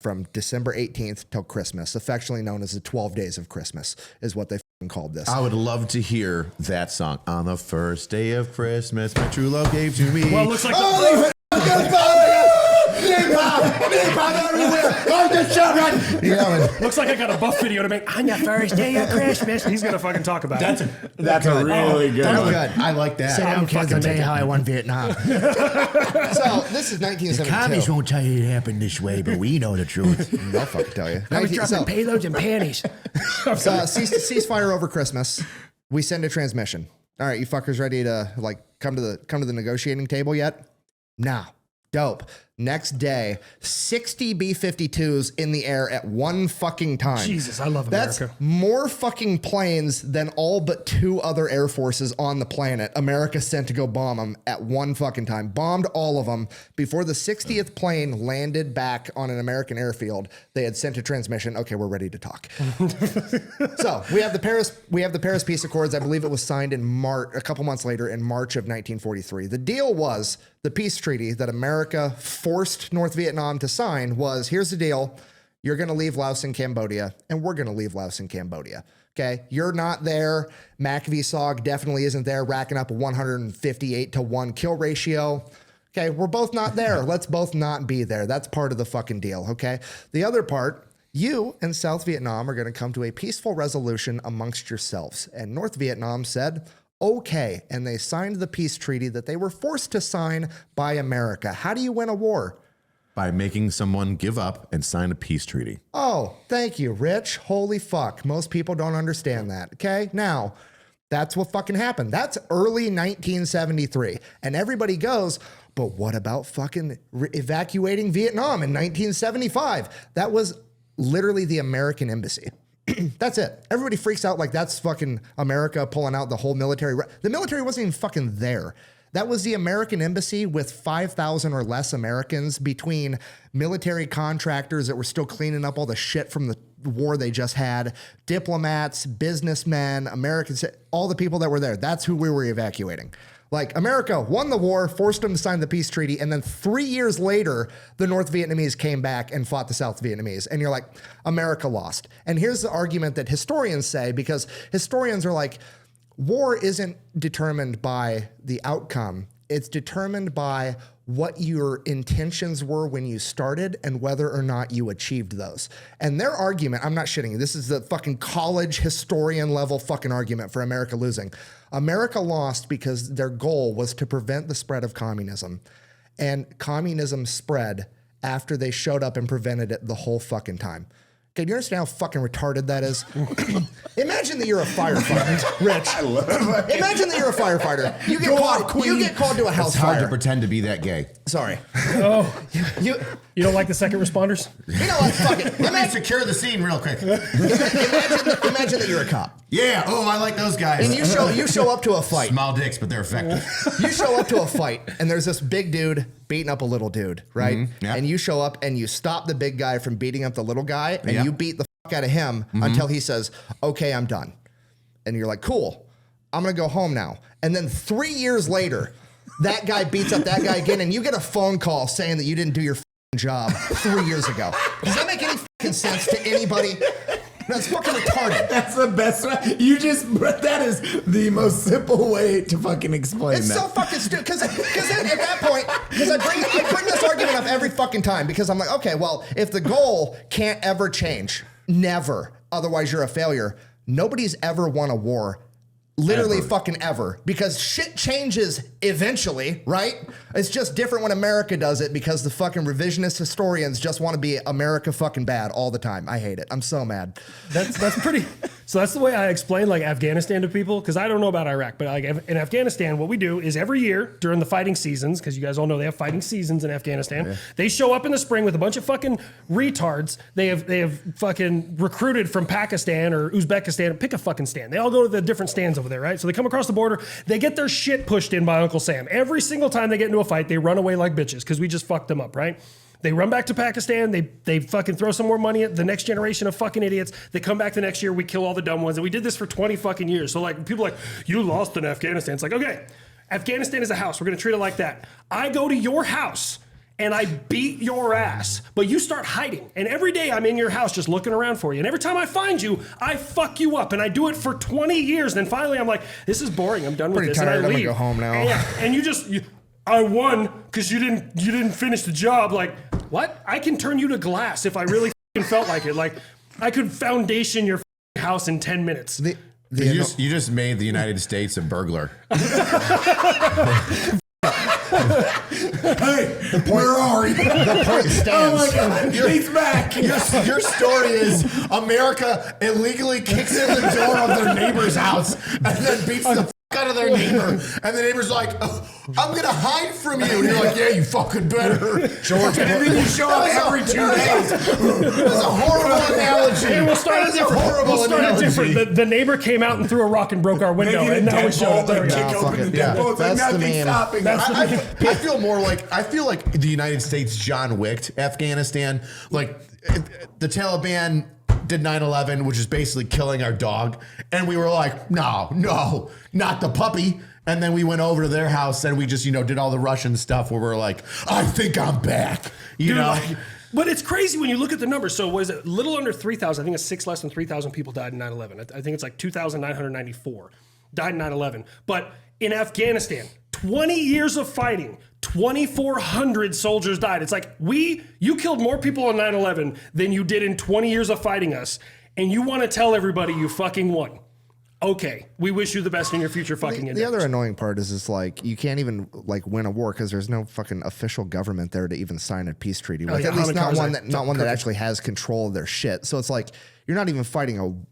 from December 18th till Christmas, affectionately known as the 12 days of Christmas, is what they called this. I would love to hear that song. On the first day of Christmas, my true love gave to me. Well, it looks like looks like I got a buff video to make on your first day of Christmas. He's gonna fucking talk about it. That's a really good That's one. good. I like that. Sit down, kids, I'll tell you how I won Vietnam. So this is 1972. Commies won't tell you it happened this way, but we know the truth. They'll fucking tell you. I was dropping payloads and panties. Ceasefire over Christmas. We send a transmission. All right, you fuckers ready to like come to the negotiating table yet? Nah. Dope. Next day, 60 B-52s in the air at one fucking time. Jesus, I love That's America. more fucking planes than all but two other air forces on the planet America sent to go bomb them at one fucking time. Bombed all of them. Before the 60th plane landed back on an American airfield, they had sent a transmission. Okay, we're ready to talk. So we have the Paris Peace Accords. I believe it was signed in March, a couple months later in March of 1943. The deal was the peace treaty that America forced North Vietnam to sign was, here's the deal. You're going to leave Laos and Cambodia, and we're going to leave Laos and Cambodia. Okay. You're not there. MACV-SOG definitely isn't there, racking up a 158-to-1 kill ratio. Okay. We're both not there. Let's both not be there. That's part of the fucking deal. Okay. The other part, you and South Vietnam are going to come to a peaceful resolution amongst yourselves. And North Vietnam said, okay, and they signed the peace treaty that they were forced to sign by America. How do you win a war? By making someone give up and sign a peace treaty. Oh, thank you, Rich. Holy fuck. Most people don't understand that. Okay, now, That's what fucking happened. That's early 1973. And everybody goes, but what about fucking evacuating Vietnam in 1975? That was literally the American embassy. That's it. Everybody freaks out like that's fucking America pulling out the whole military. The military wasn't even fucking there. That was the American embassy with 5,000 or less Americans between military contractors that were still cleaning up all the shit from the war they just had, diplomats, businessmen, Americans, all the people that were there. That's who we were evacuating. Like, America won the war, forced them to sign the peace treaty, and then 3 years later, the North Vietnamese came back and fought the South Vietnamese. And you're like, America lost. And here's the argument that historians say, because historians are like, war isn't determined by the outcome. It's determined by what your intentions were when you started and whether or not you achieved those. And their argument, I'm not shitting you, this is the fucking college historian level fucking argument for America losing. America lost because their goal was to prevent the spread of communism. And communism spread after they showed up and prevented it the whole fucking time. Okay, do you understand how fucking retarded that is? Imagine that you're a firefighter, Rich. I love it. Imagine that you're a firefighter. You get called to a house It's hard fire. to pretend to be that gay. Sorry. Oh, You you don't like the second responders? know what? Fuck it. Let me secure the scene real quick. Imagine that you're a cop. Yeah. Oh, I like those guys. And you show up to a fight. Small dicks, but they're effective. You show up to a fight, and there's this big dude beating up a little dude, right? yeah. And you show up and you stop the big guy from beating up the little guy, and Yeah. you beat the fuck out of him until he says, okay, I'm done. And you're like, cool, I'm gonna go home now. And then 3 years later, that guy beats up that guy again, and you get a phone call saying that you didn't do your job 3 years ago. Does that make any fucking sense to anybody? That's fucking retarded. That's the best way. That is the most simple way to fucking explain It's that. so fucking stupid. Because at that point, because I bring this argument up every fucking time because I'm like, okay, well, if the goal can't ever change, never, otherwise you're a failure. Nobody's ever won a war. Literally fucking ever. Because shit changes eventually, right? It's just different when America does it because the fucking revisionist historians just want to be America fucking bad all the time. I hate it. I'm so mad. That's pretty. So that's the way I explain like Afghanistan to people because I don't know about Iraq, but like in Afghanistan, what we do is every year during the fighting seasons, because you guys all know they have fighting seasons in Afghanistan. They show up in the spring with a bunch of fucking retards. They have fucking recruited from Pakistan or Uzbekistan. Pick a fucking stand. They all go to the different stands over there, right? So they come across the border. They get their shit pushed in by Uncle Sam. Every single time they get into a fight, they run away like bitches because we just fucked them up, right? They run back to Pakistan. They fucking throw some more money at the next generation of fucking idiots. They come back the next year. We kill all the dumb ones. And we did this for 20 fucking years. So like people are like, you lost in Afghanistan. It's like, okay, Afghanistan is a house. We're going to treat it like that. I go to your house and I beat your ass, but you start hiding. And every day I'm in your house just looking around for you. And every time I find you, I fuck you up. And I do it for 20 years. And then finally I'm like, this is boring. I'm done with this. Tired. And I leave. I'm gonna go home now. And I won because you didn't finish the job. Like, what? I can turn you to glass if I really felt like it. Like, I could foundation your house in 10 minutes. You just made the United States a burglar. Hey, where are you? The point stands. Oh my God, he's back. Your story is America illegally kicks in the door of their neighbor's house and then beats the out of their neighbor, and the neighbor's like, oh, I'm gonna hide from you. And you're like, yeah, you fucking better. George, And then you show up every 2 days. That's a horrible analogy. Hey, we'll start it different. We'll start it different. The neighbor came out and threw a rock and broke our window, and now we show up. There we go. Kick open the Yeah, deadbolt. that's the Nothing's man. stopping us. I feel more like I feel like the United States John Wicked Afghanistan. Like the Taliban did 9/11, which is basically killing our dog, and we were like, no, not the puppy. And then we went over to their house and we just did all the Russian stuff where we're like, I think I'm back. You know. But it's crazy when you look at the numbers. So was it a little under 3,000? I think it's 6 less than 3,000 people died in 9/11. I think it's like 2,994 died in 9/11. But in Afghanistan, 20 years of fighting, 2,400 soldiers died. It's like you killed more people on 9/11 than you did in 20 years of fighting us. And you want to tell everybody you fucking won. Okay, we wish you the best in your future fucking The endeavors. other annoying part is like you can't even like win a war because there's no fucking official government there to even sign a peace treaty with. yeah, At least Hamid not Karzai. one that actually has control of their shit. So it's like you're not even fighting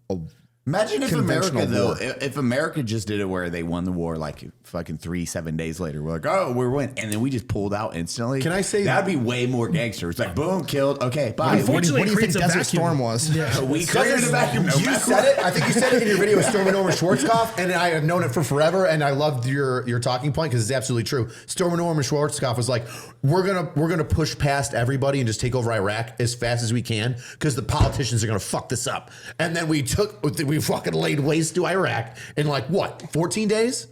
Imagine if conventional America, though, war. if America just did it where they won the war like fucking 7 days later, we're like, oh, we're winning, and then we just pulled out instantly. Can I say that'd be way more gangster? It's like, boom, killed. Okay, bye. Unfortunately, What do it you think creates a Desert vacuum. Storm was? We created a vacuum. No You matter said it. I think you said it in your video with Stormin' Norman Schwarzkopf, and I have known it for forever. And I loved your talking point because it's absolutely true. Stormin' Norman Schwarzkopf was like, we're gonna push past everybody and just take over Iraq as fast as we can because the politicians are gonna fuck this up. And then we fucking laid waste to Iraq in like what 14 days?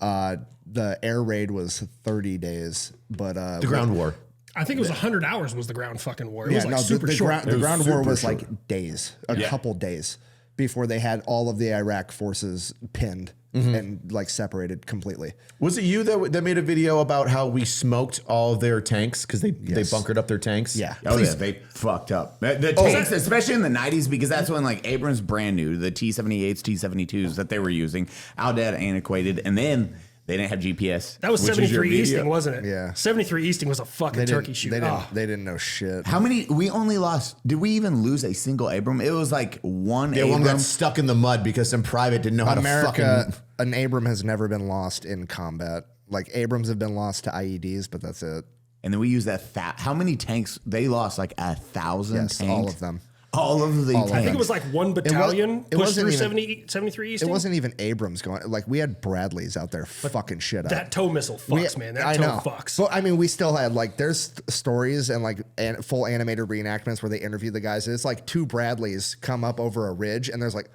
The air raid was 30 days, but The ground war. I think it was 100 hours was the ground fucking war. It was like super the short. ground war super was short. like days, a couple days before they had all of the Iraq forces pinned and like separated completely. Was it you that made a video about how we smoked all their tanks because they bunkered up their tanks? Yeah. Oh yeah, they fucked up. The tanks, especially in the 90s, because that's when like Abrams brand new, the T-78s, T-72s that they were using, outdated, antiquated, and then they didn't have GPS. That was which is your 73 media. Easting, wasn't it? Yeah. 73 Easting was a fucking turkey shoot. They didn't know shit. How many? We only lost. Did we even lose a single Abram? It was like one. Yeah, Abram. one got stuck in the mud because some private didn't know how to America, fucking. an Abram has never been lost in combat. Like Abrams have been lost to IEDs, but that's it. And then we used that fat. How many tanks? They lost like 1,000 Yes, tanks. all of them. All of the tanks. I think it was like one battalion it pushed wasn't through even- 73 It Easting. wasn't even Abrams going. Like we had Bradleys out there fucking shit up. That tow missile fucks, man. That I tow know. fucks. But I mean, we still had like there's stories and like full animated reenactments where they interview the guys. It's like two Bradleys come up over a ridge and there's like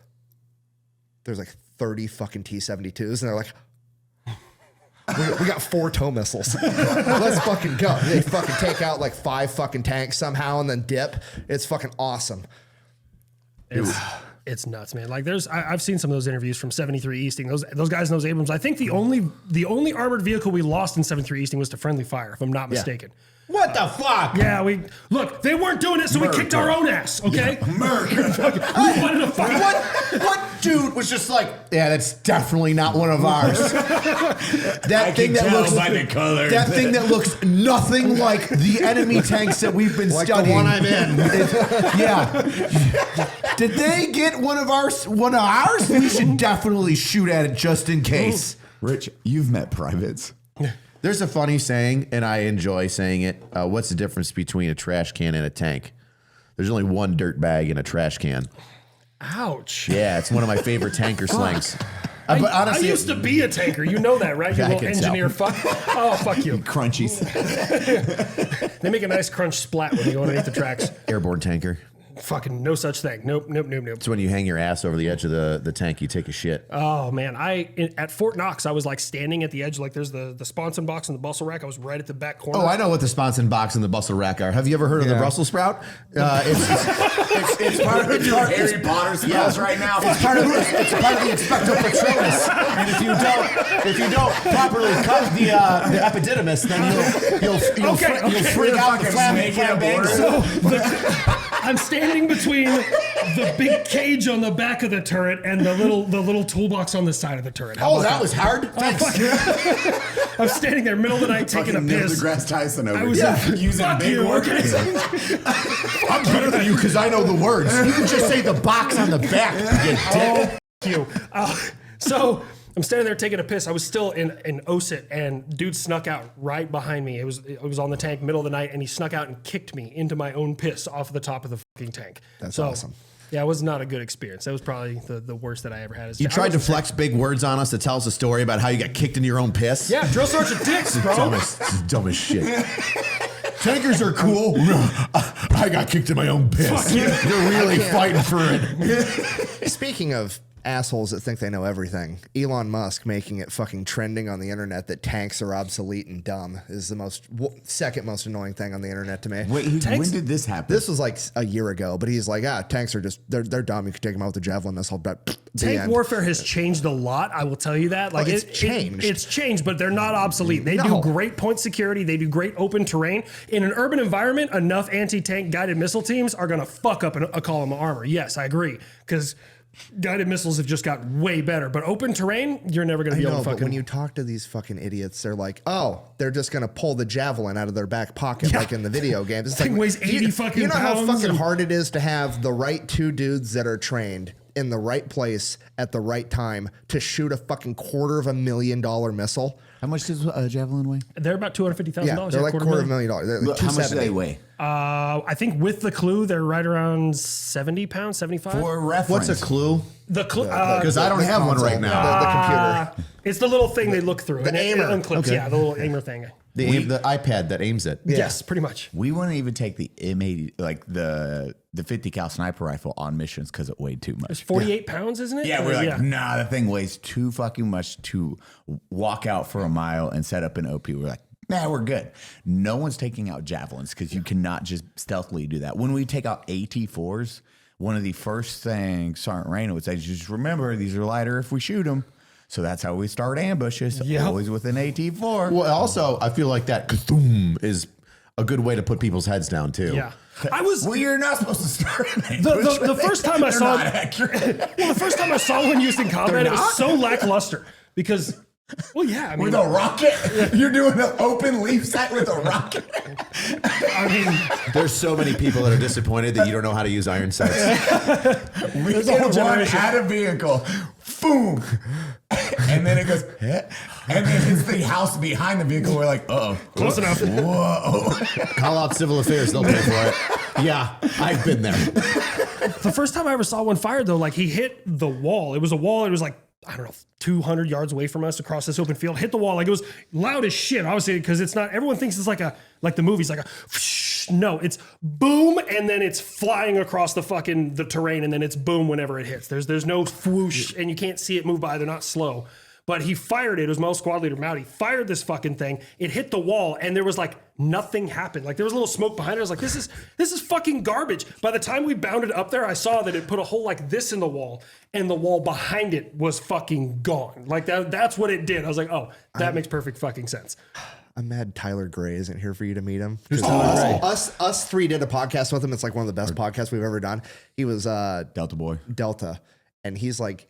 30 fucking T-72s and they're like, we got 4 tow missiles. Let's fucking go. They fucking take out like 5 fucking tanks somehow and then dip. It's fucking awesome. It's nuts, man. Like I've seen some of those interviews from 73 Easting. Those guys in those Abrams. I think the only armored vehicle we lost in 73 Easting was to friendly fire, if I'm not mistaken. What the fuck? Yeah, they weren't doing it, so we kicked our own ass. Okay, We wanted to fuck. What dude was just like, yeah, that's definitely not one of ours. That thing that looks by the color. That thing that looks nothing like the enemy tanks that we've been studying. the one I'm in. Yeah. Did they get one of ours? We should definitely shoot at it just in case. Rich, you've met privates. There's a funny saying, and I enjoy saying it. What's the difference between a trash can and a tank? There's only one dirt bag in a trash can. Ouch. Yeah, it's one of my favorite tanker slangs. But honestly, I used to be a tanker. You know that, right? You Yeah, I little can tell. engineer fuck. Oh, fuck you. Crunchies. They make a nice crunch splat when you go underneath the tracks. airborne tanker. Fucking no such thing. Nope. It's when you hang your ass over the edge of the tank, you take a shit. Oh man, at Fort Knox, I was like standing at the edge, like there's the sponson box and the bustle rack. I was right at the back corner. Oh, I know what the sponson box and the bustle rack are. Have you ever heard of the Brussels sprout? It's part of Harry Potter spells right now. It's part of the expecto patronus, and if you don't properly cut the epididymis, then you'll freak out the flambangs. I'm standing between the big cage on the back of the turret and the little toolbox on the side of the turret. How Oh, about that was hard. Thanks. I'm standing there, middle of the night, taking a piss. Degrasse Tyson over I was here. Using fuck big you, words. okay? I'm better than you because I know the words. You can just say the box on the back. You dick. You. So I'm standing there taking a piss. I was still in OSIT, and dude snuck out right behind me. It was on the tank, middle of the night, and he snuck out and kicked me into my own piss off the top of the fucking tank. That's awesome. Yeah, it was not a good experience. That was probably the worst that I ever had. You tried to flex big words on us to tell us a story about how you got kicked into your own piss. Yeah, drill sergeant dicks, bro. This is dumb as shit. Tankers are cool. I got kicked in my own piss. You're really fighting for it. Speaking of assholes that think they know everything, Elon Musk making it fucking trending on the internet that tanks are obsolete and dumb is the second most annoying thing on the internet to me. Wait, when did this happen? This was like a year ago, but he's like, tanks are just, they're dumb. You can take them out with a javelin missile. But Tank warfare has changed a lot. I will tell you that. Like it's changed. It's changed, but they're not obsolete. They No. do great point security. They do great open terrain. In an urban environment, enough anti-tank guided missile teams are going to fuck up a column of armor. Yes, I agree. Because guided missiles have just got way better. But open terrain, you're never going to be able to but fucking... when you talk to these fucking idiots, they're like, oh, they're just going to pull the javelin out of their back pocket like in the video games. It's Thing like, weighs 80 fucking You know how pounds fucking and- hard it is to have the right two dudes that are trained in the right place at the right time to shoot a fucking $250,000 missile. How much does a javelin weigh? They're about $250,000. Yeah, they're like $250,000. They're like How much do they $270,000. weigh? I think with the clue, they're right around 70 pounds, 75. For reference. What's a clue? The clue, Because I don't have one right now. The computer. it's the little thing they look through. The aimer. It unclips, yeah, the little aimer thing. The iPad that aims it. Yes, pretty much. We wouldn't even take the M80, like the 50 cal sniper rifle on missions because it weighed too much. It's 48 pounds, isn't it? Yeah, we're like, nah, that thing weighs too fucking much to walk out for a mile and set up an OP. We're like, nah, we're good. No one's taking out javelins because you cannot just stealthily do that. When we take out AT4s, one of the first things Sergeant Raina would say is just remember, these are lighter if we shoot them. So that's how we start ambushes, always with an AT4. Well, also, I feel like that kathum is a good way to put people's heads down, too. Yeah. I was Well, you're not supposed to start an ambush. the first time I saw Not accurate. well, the first time I saw one used in combat, it was so lackluster because, well, yeah, I mean, With a rocket? You're doing an open leaf sight with a rocket? I mean, There's so many people that are disappointed that you don't know how to use iron sights. We There's a whole get one generation. at a vehicle. Boom. And then it goes, eh, and then it's the house behind the vehicle. We're like, uh-oh. close enough. Whoa. Call out civil affairs, they'll pay for it. Yeah, I've been there. The first time I ever saw one fired, though, like he hit the wall. It was a wall. It was like, I don't know, 200 yards away from us across this open field. Hit the wall. Like it was loud as shit, obviously, because it's not, everyone thinks it's like the movies, like a, no, it's boom, and then it's flying across the terrain, and then it's boom whenever it hits. There's no whoosh, and you can't see it move by. They're not slow. But he fired it. It was my old squad leader, Mouty. Fired this fucking thing. It hit the wall, and there was like nothing happened. Like there was a little smoke behind it. I was like, this is fucking garbage. By the time we bounded up there, I saw that it put a hole like this in the wall, and the wall behind it was fucking gone. Like that's what it did. I was like, oh, that makes perfect fucking sense. I'm mad Tyler Gray isn't here for you to meet him. Us three did a podcast with him. It's like one of the best podcasts we've ever done. He was Delta boy. Delta, and he's like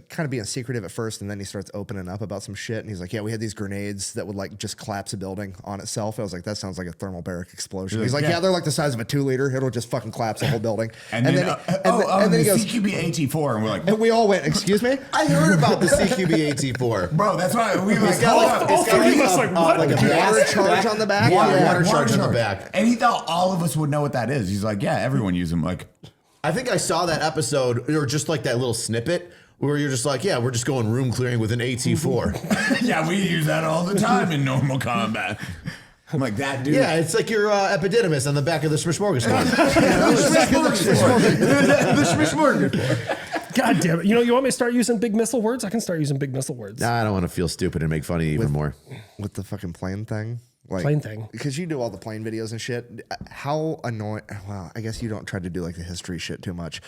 kind of being secretive at first, and then he starts opening up about some shit. And he's like, yeah, we had these grenades that would like just collapse a building on itself. I was like, that sounds like a thermobaric explosion. He's like, yeah, they're like the size of a 2-liter. It'll just fucking collapse the whole building. And then he goes, CQB AT4, and we're like, and we all went, excuse me? I heard about the CQB AT4. bro, that's why we like, all three of us like, what? Like a water charge on the back? Water charge on the back. And he thought all of us would know what that is. He's like, yeah, everyone uses them. Like, I think I saw that episode, or just like that little snippet, where you're just like, yeah, we're just going room clearing with an AT4. yeah, we use that all the time in normal combat. I'm like, that dude. Yeah, it's like your epididymis on the back of the smorgasbord. God damn it. You want me to start using big missile words? I can start using big missile words. I don't want to feel stupid and make fun of you even more. With the fucking plane thing? Like, Plane thing. Because you do all the plane videos and shit. How annoying. Well, I guess you don't try to do like the history shit too much.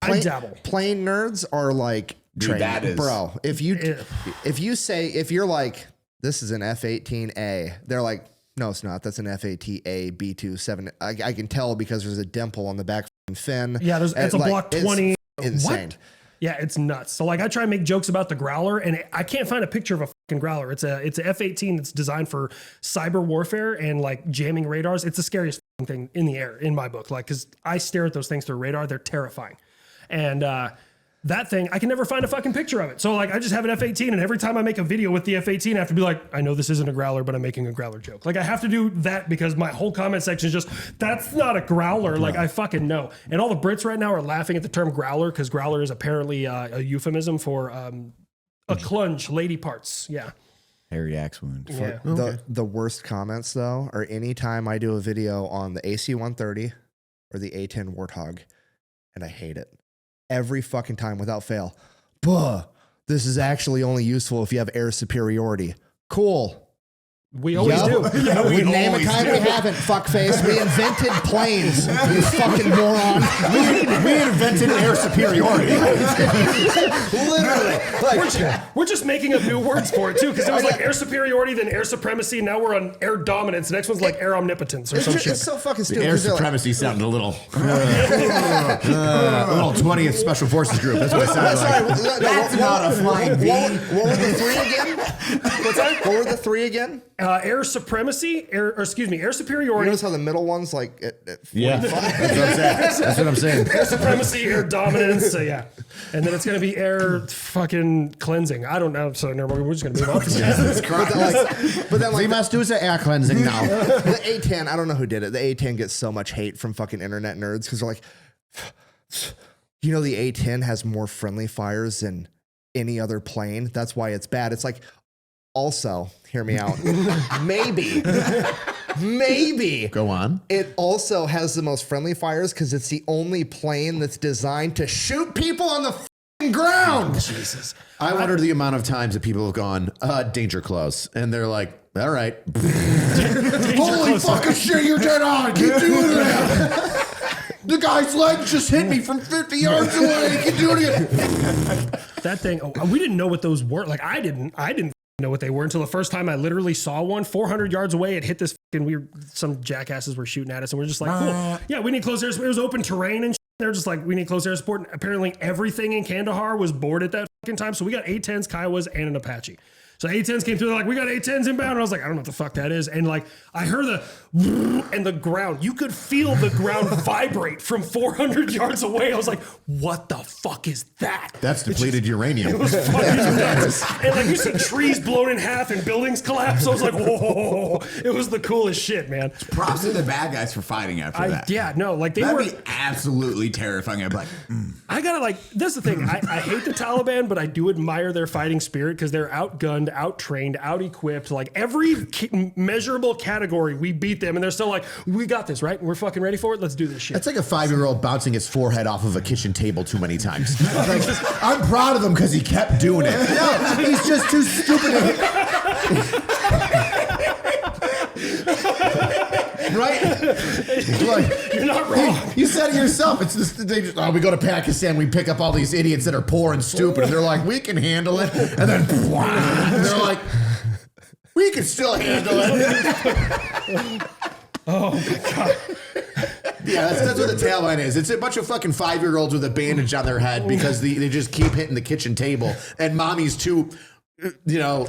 I dabble. Plane nerds are like, Dude, that is. bro, if you're like, this is an F-18A, they're like, no, it's not. That's an F-18A B-27. I can tell because there's a dimple on the back fin. Yeah, it's a Block 20. Insane. What? Yeah, it's nuts. So like I try and make jokes about the Growler, and I can't find a picture of a fucking Growler. It's a F-18 that's designed for cyber warfare and like jamming radars. It's the scariest thing in the air in my book. Like, because I stare at those things through radar, they're terrifying. And that thing, I can never find a fucking picture of it. So like I just have an F-18, and every time I make a video with the F-18, I have to be like, I know this isn't a Growler, but I'm making a Growler joke. Like I have to do that because my whole comment section is just, that's not a Growler. Like I fucking know. And all the Brits right now are laughing at the term Growler because Growler is apparently a euphemism for a clunge, lady parts. Yeah. Hairy axe wound. Yeah. The worst comments though are anytime I do a video on the AC-130 or the A-10 Warthog, and I hate it. Every fucking time without fail. Buh, this is actually only useful if you have air superiority. Cool. We always do. Yeah, We name a always kind do. we haven't, fuckface. We invented planes, you fucking moron. We invented air superiority. Literally. We're just making up new words for it too, because it was like air superiority, then air supremacy. Now we're on air dominance. The next one's like air omnipotence or some shit. It's so fucking stupid. Air 'cause they're like, supremacy sounded a little 20th Special Forces Group. That's what it sounded like. That's not a flying V. What were the three again? What's that? What were the three again? air supremacy, air superiority. Notice how the middle one's like at 45? Yeah, that's what I'm saying. Air supremacy, air dominance. So yeah, and then it's gonna be air fucking cleansing. I don't know. So never mind. We're just gonna move on. But then We like must do the air cleansing now. the A10, I don't know who did it. The A10 gets so much hate from fucking internet nerds because they're like, you know, the A10 has more friendly fires than any other plane. That's why it's bad. It's like, also, hear me out. Maybe. Go on. It also has the most friendly fires because it's the only plane that's designed to shoot people on the fucking ground. Jesus. I wonder the amount of times that people have gone, danger close. And they're like, all right. Holy fucking shit, you're dead on. Keep doing that. The guy's leg just hit me from 50 yards away. Keep doing it. That thing. Oh, we didn't know what those were. Like I didn't know what they were until the first time I literally saw one 400 yards away. It hit this fucking some jackasses were shooting at us, and we're just like, cool. Yeah, we need close air support. It was open terrain and shit. They're just like, we need close air support. And apparently everything in Kandahar was bored at that fucking time. So we got A-10s, Kiowas, and an Apache. So A-10s came through, they're like, we got A-10s inbound. And I was like, I don't know what the fuck that is. And like, I heard and the ground, you could feel the ground vibrate from 400 yards away. I was like, what the fuck is that? That's depleted uranium. It was fucking nuts. And like, you see trees blown in half and buildings collapse. I was like, whoa, it was the coolest shit, man. Props to the bad guys for fighting after that. Yeah, no, like they That'd were be absolutely terrifying. I'd be like, I gotta like, this is the thing. I hate the Taliban, but I do admire their fighting spirit because they're outgunned, out-trained, out-equipped. Like every measurable category, we beat them, and they're still like, we got this, right? We're fucking ready for it. Let's do this shit. That's like a 5-year-old bouncing his forehead off of a kitchen table too many times. Like, I'm proud of him because he kept doing it. No, he's just too stupid. Right? Like, You're not wrong. You said it yourself. It's just, we go to Pakistan, we pick up all these idiots that are poor and stupid, and they're like, we can handle it. And then they're like, we can still handle it. Oh my God. Yeah, that's what the Taliban is. It's a bunch of fucking 5-year-olds with a bandage on their head because they just keep hitting the kitchen table, and mommy's too, dumb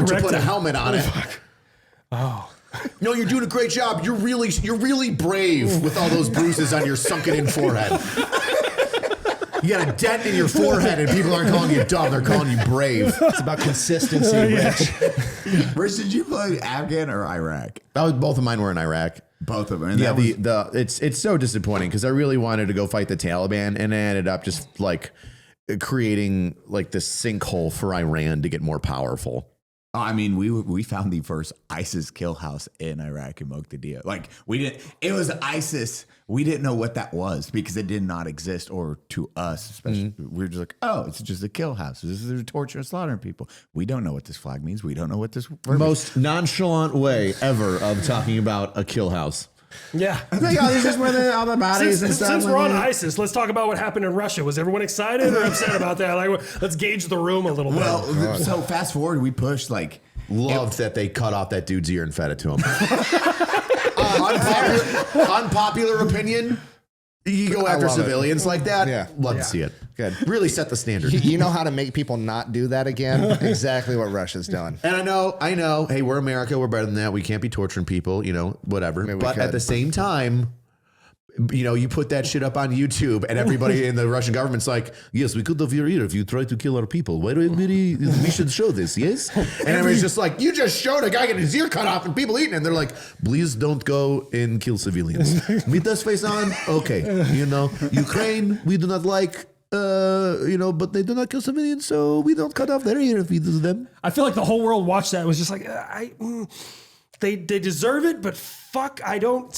to put a helmet on it. Oh. No, you're doing a great job. You're really brave with all those bruises on your sunken-in forehead. You got a dent in your forehead, and people aren't calling you dumb; they're calling you brave. It's about consistency, Rich. Rich, did you play Afghan or Iraq? Both of mine were in Iraq. Both of them. And Yeah, that was, it's so disappointing because I really wanted to go fight the Taliban, and I ended up just like creating like this sinkhole for Iran to get more powerful. I mean, we found the first ISIS kill house in Iraq in Moqdadiya. Like it was ISIS. We didn't know what that was because it did not exist, or to us, especially. We were just like, oh, it's just a kill house. This is torture and slaughtering people. We don't know what this flag means. We don't know what this word Most nonchalant way ever of talking about a kill house. Yeah. This is where all the bodies and stuff. Since we're on ISIS, let's talk about what happened in Russia. Was everyone excited or upset about that? Like, let's gauge the room a little bit. Well, so fast forward, we pushed like. Loved that they cut off that dude's ear and fed it to him. Unpopular opinion. You go after civilians like that. Yeah. Love to see it. Good. Really set the standard. You know how to make people not do that again? Exactly what Russia's doing. And I know. Hey, we're America. We're better than that. We can't be torturing people, whatever. But at the same time, you put that shit up on YouTube, and everybody in the Russian government's like, yes, we could have your ear if you try to kill our people. Why do we should show this, yes? And everybody's just like, you just showed a guy getting his ear cut off and people eating it. And they're like, please don't go and kill civilians. Meet us face on. Okay. Ukraine, we do not like, but they do not kill civilians, so we don't cut off their ear if we do them. I feel like the whole world watched that and was just like, they deserve it, but fuck, I don't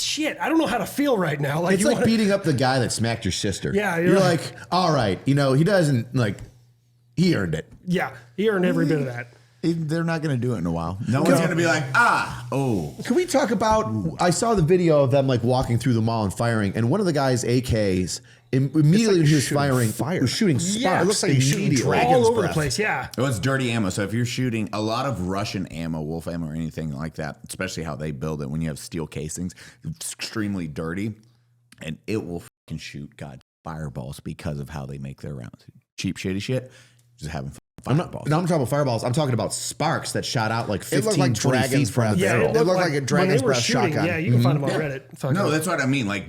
know how to feel right now. Like, it's like beating up the guy that smacked your sister. Yeah, you're like, all right, he doesn't he earned it. Yeah, he earned every bit of that. They're not going to do it in a while. No one's going to be like, Can we talk about? I saw the video of them walking through the mall and firing, and one of the guys' AKs immediately when he was firing, was shooting sparks. Yeah, it looks like he's shooting dragon's all over breath. the place. Yeah, Well, it's dirty ammo. So if you're shooting a lot of Russian ammo, wolf ammo, or anything like that, especially how they build it when you have steel casings, it's extremely dirty, and it will fucking shoot fireballs because of how they make their rounds. Cheap, shitty shit. Just having I'm talking about fireballs. I'm talking about sparks that shot out like 15, It looked like 20 dragon's feet from breath. the Yeah, barrel. It looked like a when dragon's they were breath shooting, shotgun. Yeah, you can find them on Reddit. Fuck No, it. that's what I mean. Like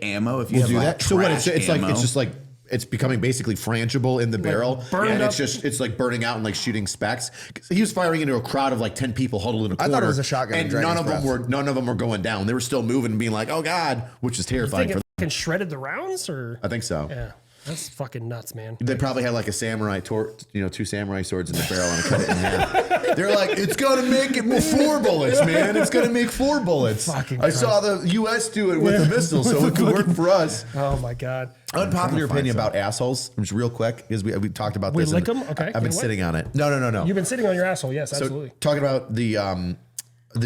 ammo. If you We'll have do like that. So what? It's trash like ammo. it's just like it's becoming basically frangible in the barrel, burned and up. it's like burning out and like shooting specks. He was firing into a crowd of like 10 people huddled in a I corner. thought it was a shotgun and in none of Dragon's them were going down. They were still moving and being like, "Oh God," which is You terrifying. think For it fucking shredded the rounds, or I think so. yeah, that's fucking nuts, man. They probably had like a samurai, two samurai swords in the barrel and cut it in half. They're like, it's gonna make it 4 bullets, man. It's gonna make 4 bullets. Fucking I saw the U.S. do it with a missile, so it could work for us. Oh my god. Unpopular opinion about assholes, just real quick, because we talked about We this. lick and 'em? Okay. I've been What? sitting on it. No. You've been sitting on your asshole, yes, So absolutely. talking about the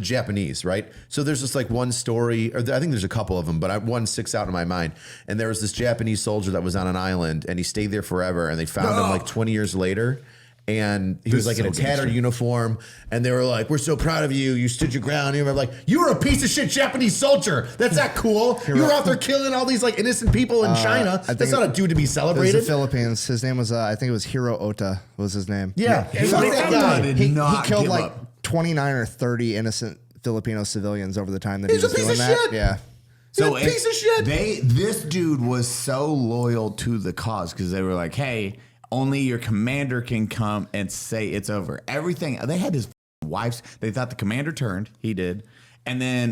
Japanese, right? So there's just like one story, or I think there's a couple of them, but one sticks out in my mind. And there was this Japanese soldier that was on an island, and he stayed there forever, and they found him like 20 years later. And he was like in a tattered uniform, and they were like, "We're so proud of you. You stood your ground." And you were like, "You were a piece of shit Japanese soldier. That's not cool. You were out there killing all these like innocent people in China. That's not a dude to be It was celebrated." the Philippines. His name was, I think it was Hiro Ota was his name. Yeah, fuck they that found guy. did He not killed give like up. 29 or 30 innocent Filipino civilians over the time that He's he was a piece doing of that. shit. Yeah. So You're a piece of shit. This dude was so loyal to the cause because they were like, "Hey, only your commander can come and say it's over." Everything they had his wives. They thought the commander turned. He did, and then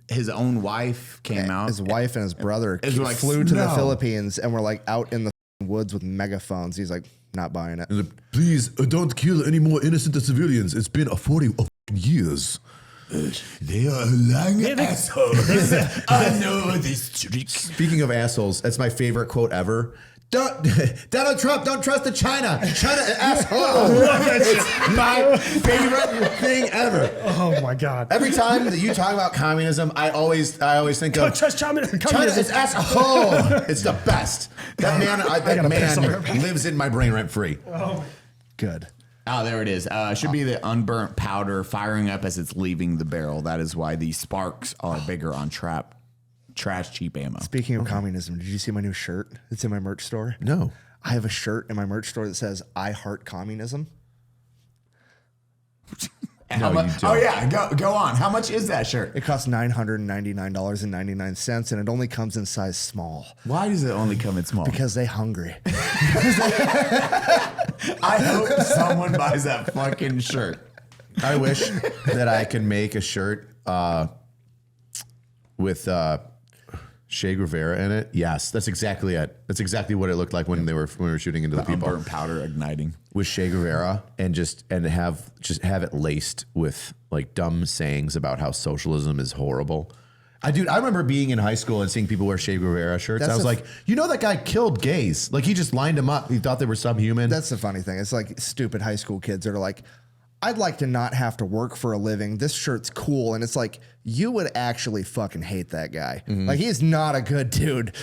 his own wife came out. His wife and his brother It's like, flew to the no. Philippines and were like out in the woods with megaphones. He's like, not buying it. Please don't kill any more innocent civilians. It's been 40 years. They are lying assholes. I know this trick. Speaking of assholes, that's my favorite quote ever. Donald Trump, don't trust the China. China an asshole. It's my favorite thing ever. Oh my god. Every time that you talk about communism, I always think of Trust China. China is asshole. It's the best. That man lives in my brain rent free. Good. Oh, there it is. Should be the unburnt powder firing up as it's leaving the barrel. That is why the sparks are bigger on trash cheap ammo. Speaking of communism, did you see my new shirt? It's in my merch store. No. I have a shirt in my merch store that says "I heart communism." How much? Oh yeah, go on. How much is that shirt? It costs $999.99, and it only comes in size small Why does it only come in small? because they hungry. I hope someone buys that fucking shirt. I wish that I could make a shirt with Che Guevara in it. Yes, that's exactly it. That's exactly what it looked like when we were shooting into the people. Unburnt powder igniting. With Che Guevara and have it laced with like dumb sayings about how socialism is horrible. I remember being in high school and seeing people wear Che Guevara shirts. I was like, that guy killed gays. Like he just lined them up. He thought they were subhuman. That's the funny thing. It's like stupid high school kids that are like, I'd like to not have to work for a living. This shirt's cool. And it's like, you would actually fucking hate that guy. Like, he's not a good dude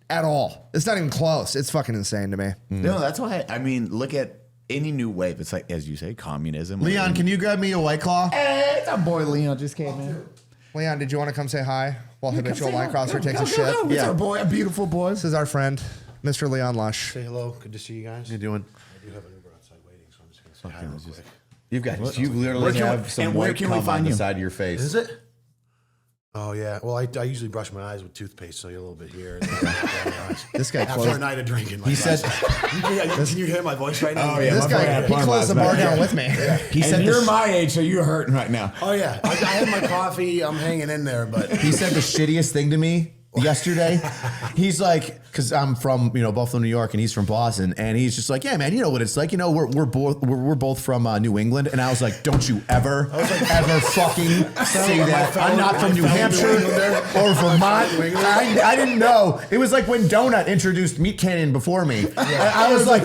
at all. It's not even close. It's fucking insane to me. No, that's why. I mean, look at any new wave. It's like, as you say, communism. Leon, can you grab me a White Claw? Hey, it's our boy Leon just came in. Leon, did you want to come say hi while Habitual Linecrosser takes a Go, shit? go. It's our boy, a beautiful boy. This is our friend, Mr. Leon Lush. Say hello. Good to see you guys. What are you doing? I do have an Uber outside waiting, so I'm just going to say hi real quick. You literally have some where white can we cum on find the you? side of your face. Is it? Oh, yeah. Well, I usually brush my eyes with toothpaste, so you're a little bit here. This guy After a closed. night of drinking. He said, Can you hear my voice right now? Oh, yeah. This guy, he closed the bar down with me. he said And you're the, my age, so you're hurting right now. Oh, yeah. I had my coffee. I'm hanging in there, but he said the shittiest thing to me yesterday. He's like, because I'm from Buffalo, New York, and he's from Boston, and he's just like, yeah, man, you know what it's like. We're both from New England, and I was like, don't you ever fucking say that. I'm not from New Hampshire or Vermont. I didn't know. It was like when Donut introduced Meat Cannon before me. I was like,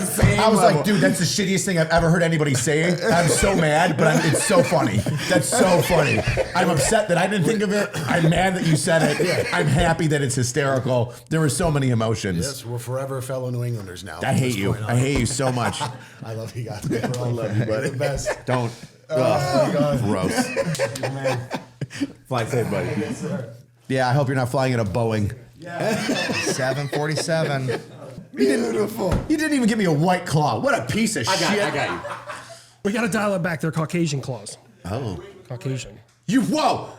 dude, that's the shittiest thing I've ever heard anybody say. I'm so mad, but it's so funny. That's so funny. I'm upset that I didn't think of it. I'm mad that you said it. I'm happy that it's hysterical. There were so many emotions. yes, we're forever fellow New Englanders now. I hate you. I hate you so much. I love you guys. I love you, buddy. The best. Don't. Gross. Fly safe, buddy. Yeah, I hope you're not flying in a Boeing. 747. Beautiful. You didn't even give me a white claw. What a piece of shit. I got you. We got to dial it back. They're Caucasian claws. Oh. Caucasian. Whoa.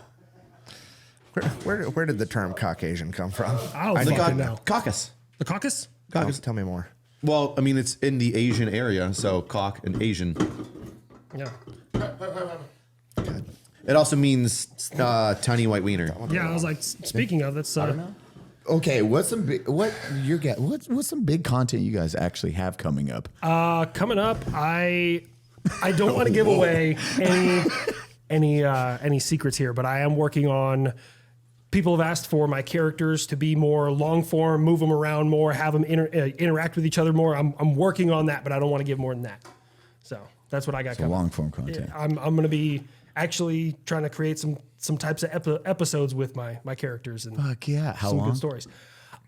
Where did the term Caucasian come from? I don't fucking know. Caucus. The caucus? Tell me more. Well, I mean, it's in the Asian area, so cock and Asian. Yeah. It also means tiny white wiener. Yeah, I was like, speaking of, that's Okay, what's some big content you guys actually have coming up? coming up. I don't want to give away any secrets here, but I am working on. People have asked for my characters to be more long form, move them around more, have them interact with each other more. I'm working on that, but I don't want to give more than that. So that's what I got coming. Long form content. Yeah, I'm going to be actually trying to create some types of episodes with my characters and Fuck yeah! How some long? good stories.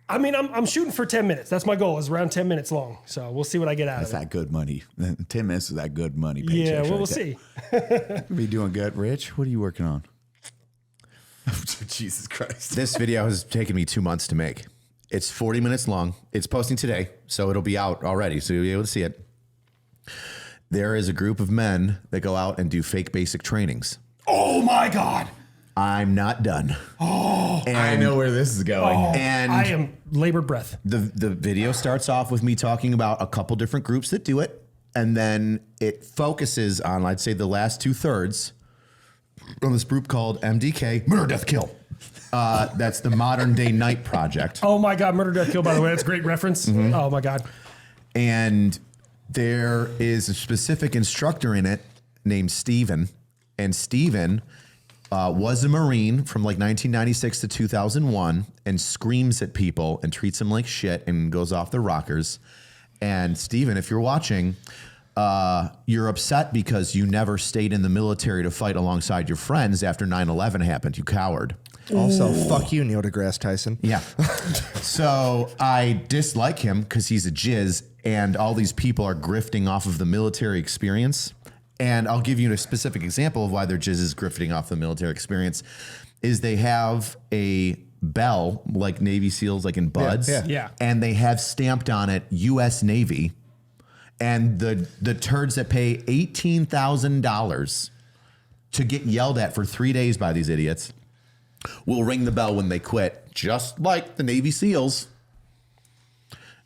I mean, I'm shooting for 10 minutes. That's my goal. Is around 10 minutes long. So we'll see what I get out That's of it. that good money. 10 minutes is that good money. Yeah, paychecks well, we'll there. see. Be doing good, Rich. What are you working on? Jesus Christ! This video has taken me 2 months to make. It's 40 minutes long. It's posting today, so it'll be out already, so you'll be able to see it. There is a group of men that go out and do fake basic trainings. Oh my God. I'm not done. I know where this is going. And I am labored breath. the video starts off with me talking about a couple different groups that do it, and then it focuses on, I'd say, the last 2/3 on this group called MDK, Murder, Death, Kill. That's the Modern Day Night Project. Oh my God, Murder, Death, Kill, by the way. That's a great reference. Oh my God. And there is a specific instructor in it named Steven. And Steven was a Marine from like 1996 to 2001 and screams at people and treats them like shit and goes off the rockers. And Steven, if you're watching, you're upset because you never stayed in the military to fight alongside your friends after 9/11 happened, you coward. Also, fuck you, Neil deGrasse Tyson. Yeah. So I dislike him because he's a jizz and all these people are grifting off of the military experience. And I'll give you a specific example of why their jizz is grifting off the military experience is they have a bell like Navy SEALs, like in buds. Yeah. And they have stamped on it U.S. Navy. And the turds that pay $18,000 to get yelled at for 3 days by these idiots will ring the bell when they quit, just like the Navy SEALs.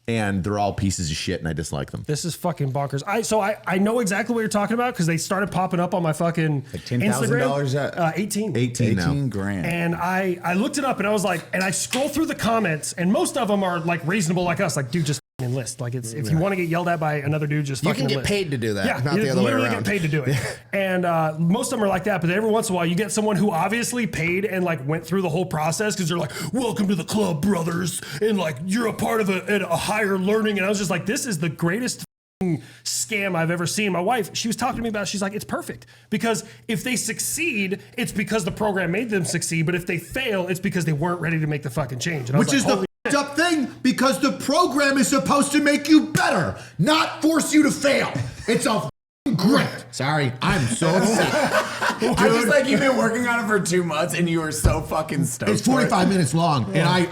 And they're all pieces of shit, and I dislike them. This is fucking bonkers. I know exactly what you're talking about because they started popping up on my fucking Like $10,000 18. 18 now. 18 grand. And I looked it up and I was like, and I scroll through the comments and most of them are like reasonable like us, like dude, just enlist. Like it's if you want to get yelled at by another dude, just You fucking can get enlist. paid to do that, Yeah, not you the other way literally around. get paid to do it. And most of them are like that, but every once in a while you get someone who obviously paid and like went through the whole process because they're like, welcome to the club, brothers, and like you're a part of a higher learning. And I was just like, this is the greatest scam I've ever seen. My wife, she was talking to me about it. She's like, it's perfect because if they succeed, it's because the program made them succeed. But if they fail, it's because they weren't ready to make the fucking change. And I was Which like, is the f***ed up thing because the program is supposed to make you better, not force you to fail. It's a f***ing great. Sorry, I'm so upset. I just like you've been working on it for 2 months and you were so fucking stoked. It's 45 minutes long, and I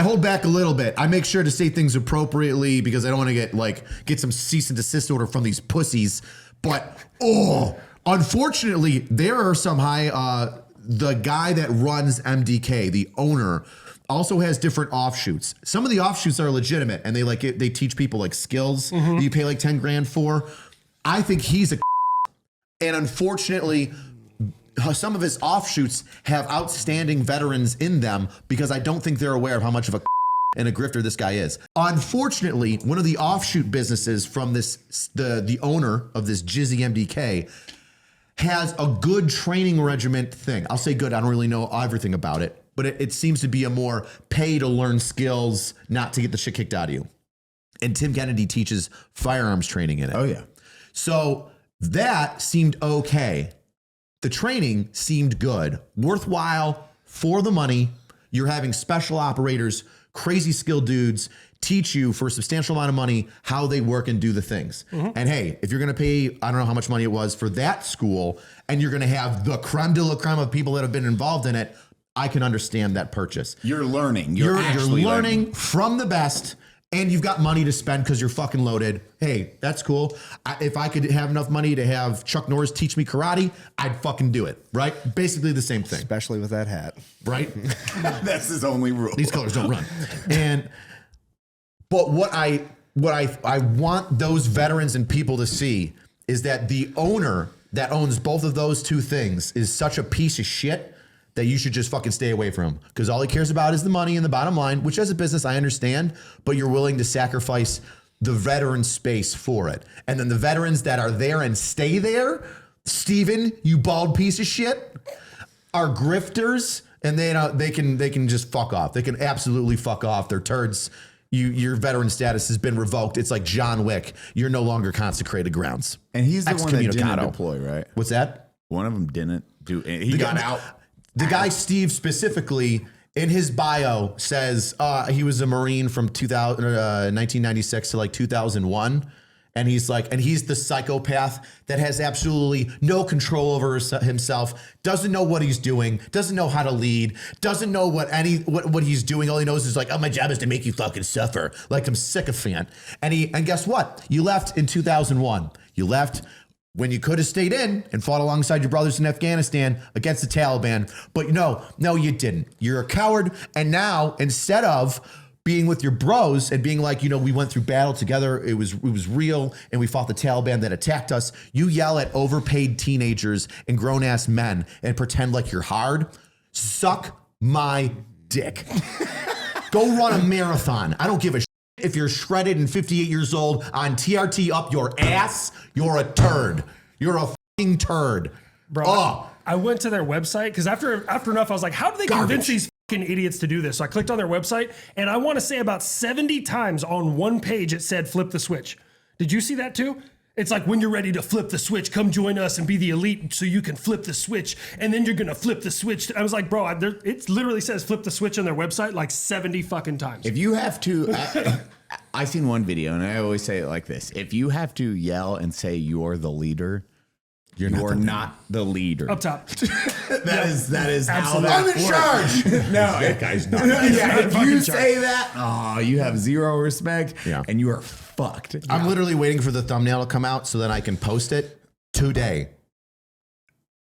hold back a little bit. I make sure to say things appropriately because I don't want to get some cease and desist order from these pussies. But unfortunately, there are some the guy that runs MDK, the owner, also has different offshoots. Some of the offshoots are legitimate, and they teach people like skills that you pay like 10 grand for. I think he's a and unfortunately, some of his offshoots have outstanding veterans in them because I don't think they're aware of how much of a and a grifter this guy is. Unfortunately, one of the offshoot businesses from the owner of this Jizzy MDK has a good training regiment thing. I'll say good, I don't really know everything about it, but it seems to be a more pay to learn skills, not to get the shit kicked out of you. And Tim Kennedy teaches firearms training in it. Oh yeah. So that seemed okay. The training seemed good, worthwhile for the money. You're having special operators, crazy skilled dudes teach you for a substantial amount of money how they work and do the things. And hey, if you're going to pay, I don't know how much money it was for that school, and you're going to have the creme de la creme of people that have been involved in it, I can understand that purchase. You're learning. You're actually learning from the best, and you've got money to spend because you're fucking loaded. Hey, that's cool. If I could have enough money to have Chuck Norris teach me karate, I'd fucking do it, right? Basically the same thing. Especially with that hat. Right? That's his only rule. These colors don't run. But what I want those veterans and people to see is that the owner that owns both of those two things is such a piece of shit that you should just fucking stay away from him, because all he cares about is the money and the bottom line, which as a business I understand, but you're willing to sacrifice the veteran space for it. And then the veterans that are there and stay there, Steven, you bald piece of shit, are grifters, and they can just fuck off. They can absolutely fuck off. They're turds. Your veteran status has been revoked. It's like John Wick. You're no longer consecrated grounds. And he's the one that didn't Excommunicado. deploy, right? What's that? One of them didn't do it. He got out. The guy, Steve, specifically, in his bio says he was a Marine from 1996 to like 2001. And he's the psychopath that has absolutely no control over himself, doesn't know what he's doing, doesn't know how to lead, doesn't know what he's doing. All he knows is like, oh, my job is to make you fucking suffer, like I'm sycophant. And guess what? You left in 2001. You left when you could have stayed in and fought alongside your brothers in Afghanistan against the Taliban. But no, you didn't. You're a coward. And now, instead of being with your bros and being like, we went through battle together, it was real, and we fought the Taliban that attacked us, you yell at overpaid teenagers and grown-ass men and pretend like you're hard. Suck my dick. Go run a marathon. I don't give a shit if you're shredded and 58 years old on TRT up your ass. You're a turd. You're a fucking turd. Bro, I went to their website because after enough, I was like, how do they convince these fucking idiots to do this? So I clicked on their website, and I want to say about 70 times on one page it said flip the switch. Did you see that too? It's like, when you're ready to flip the switch, come join us and be the elite so you can flip the switch, and then you're going to flip the switch. I was like, bro, it literally says flip the switch on their website like 70 fucking times. If you have to, I seen one video, and I always say it like this. If you have to yell and say you're the leader, you're not the leader. Up top. That is how Absolutely. that I'm in works. charge. No, that guy's not. Yeah, if fucking you charge. say that, you have zero respect, and you are fucked. I'm literally waiting for the thumbnail to come out so that I can post it today.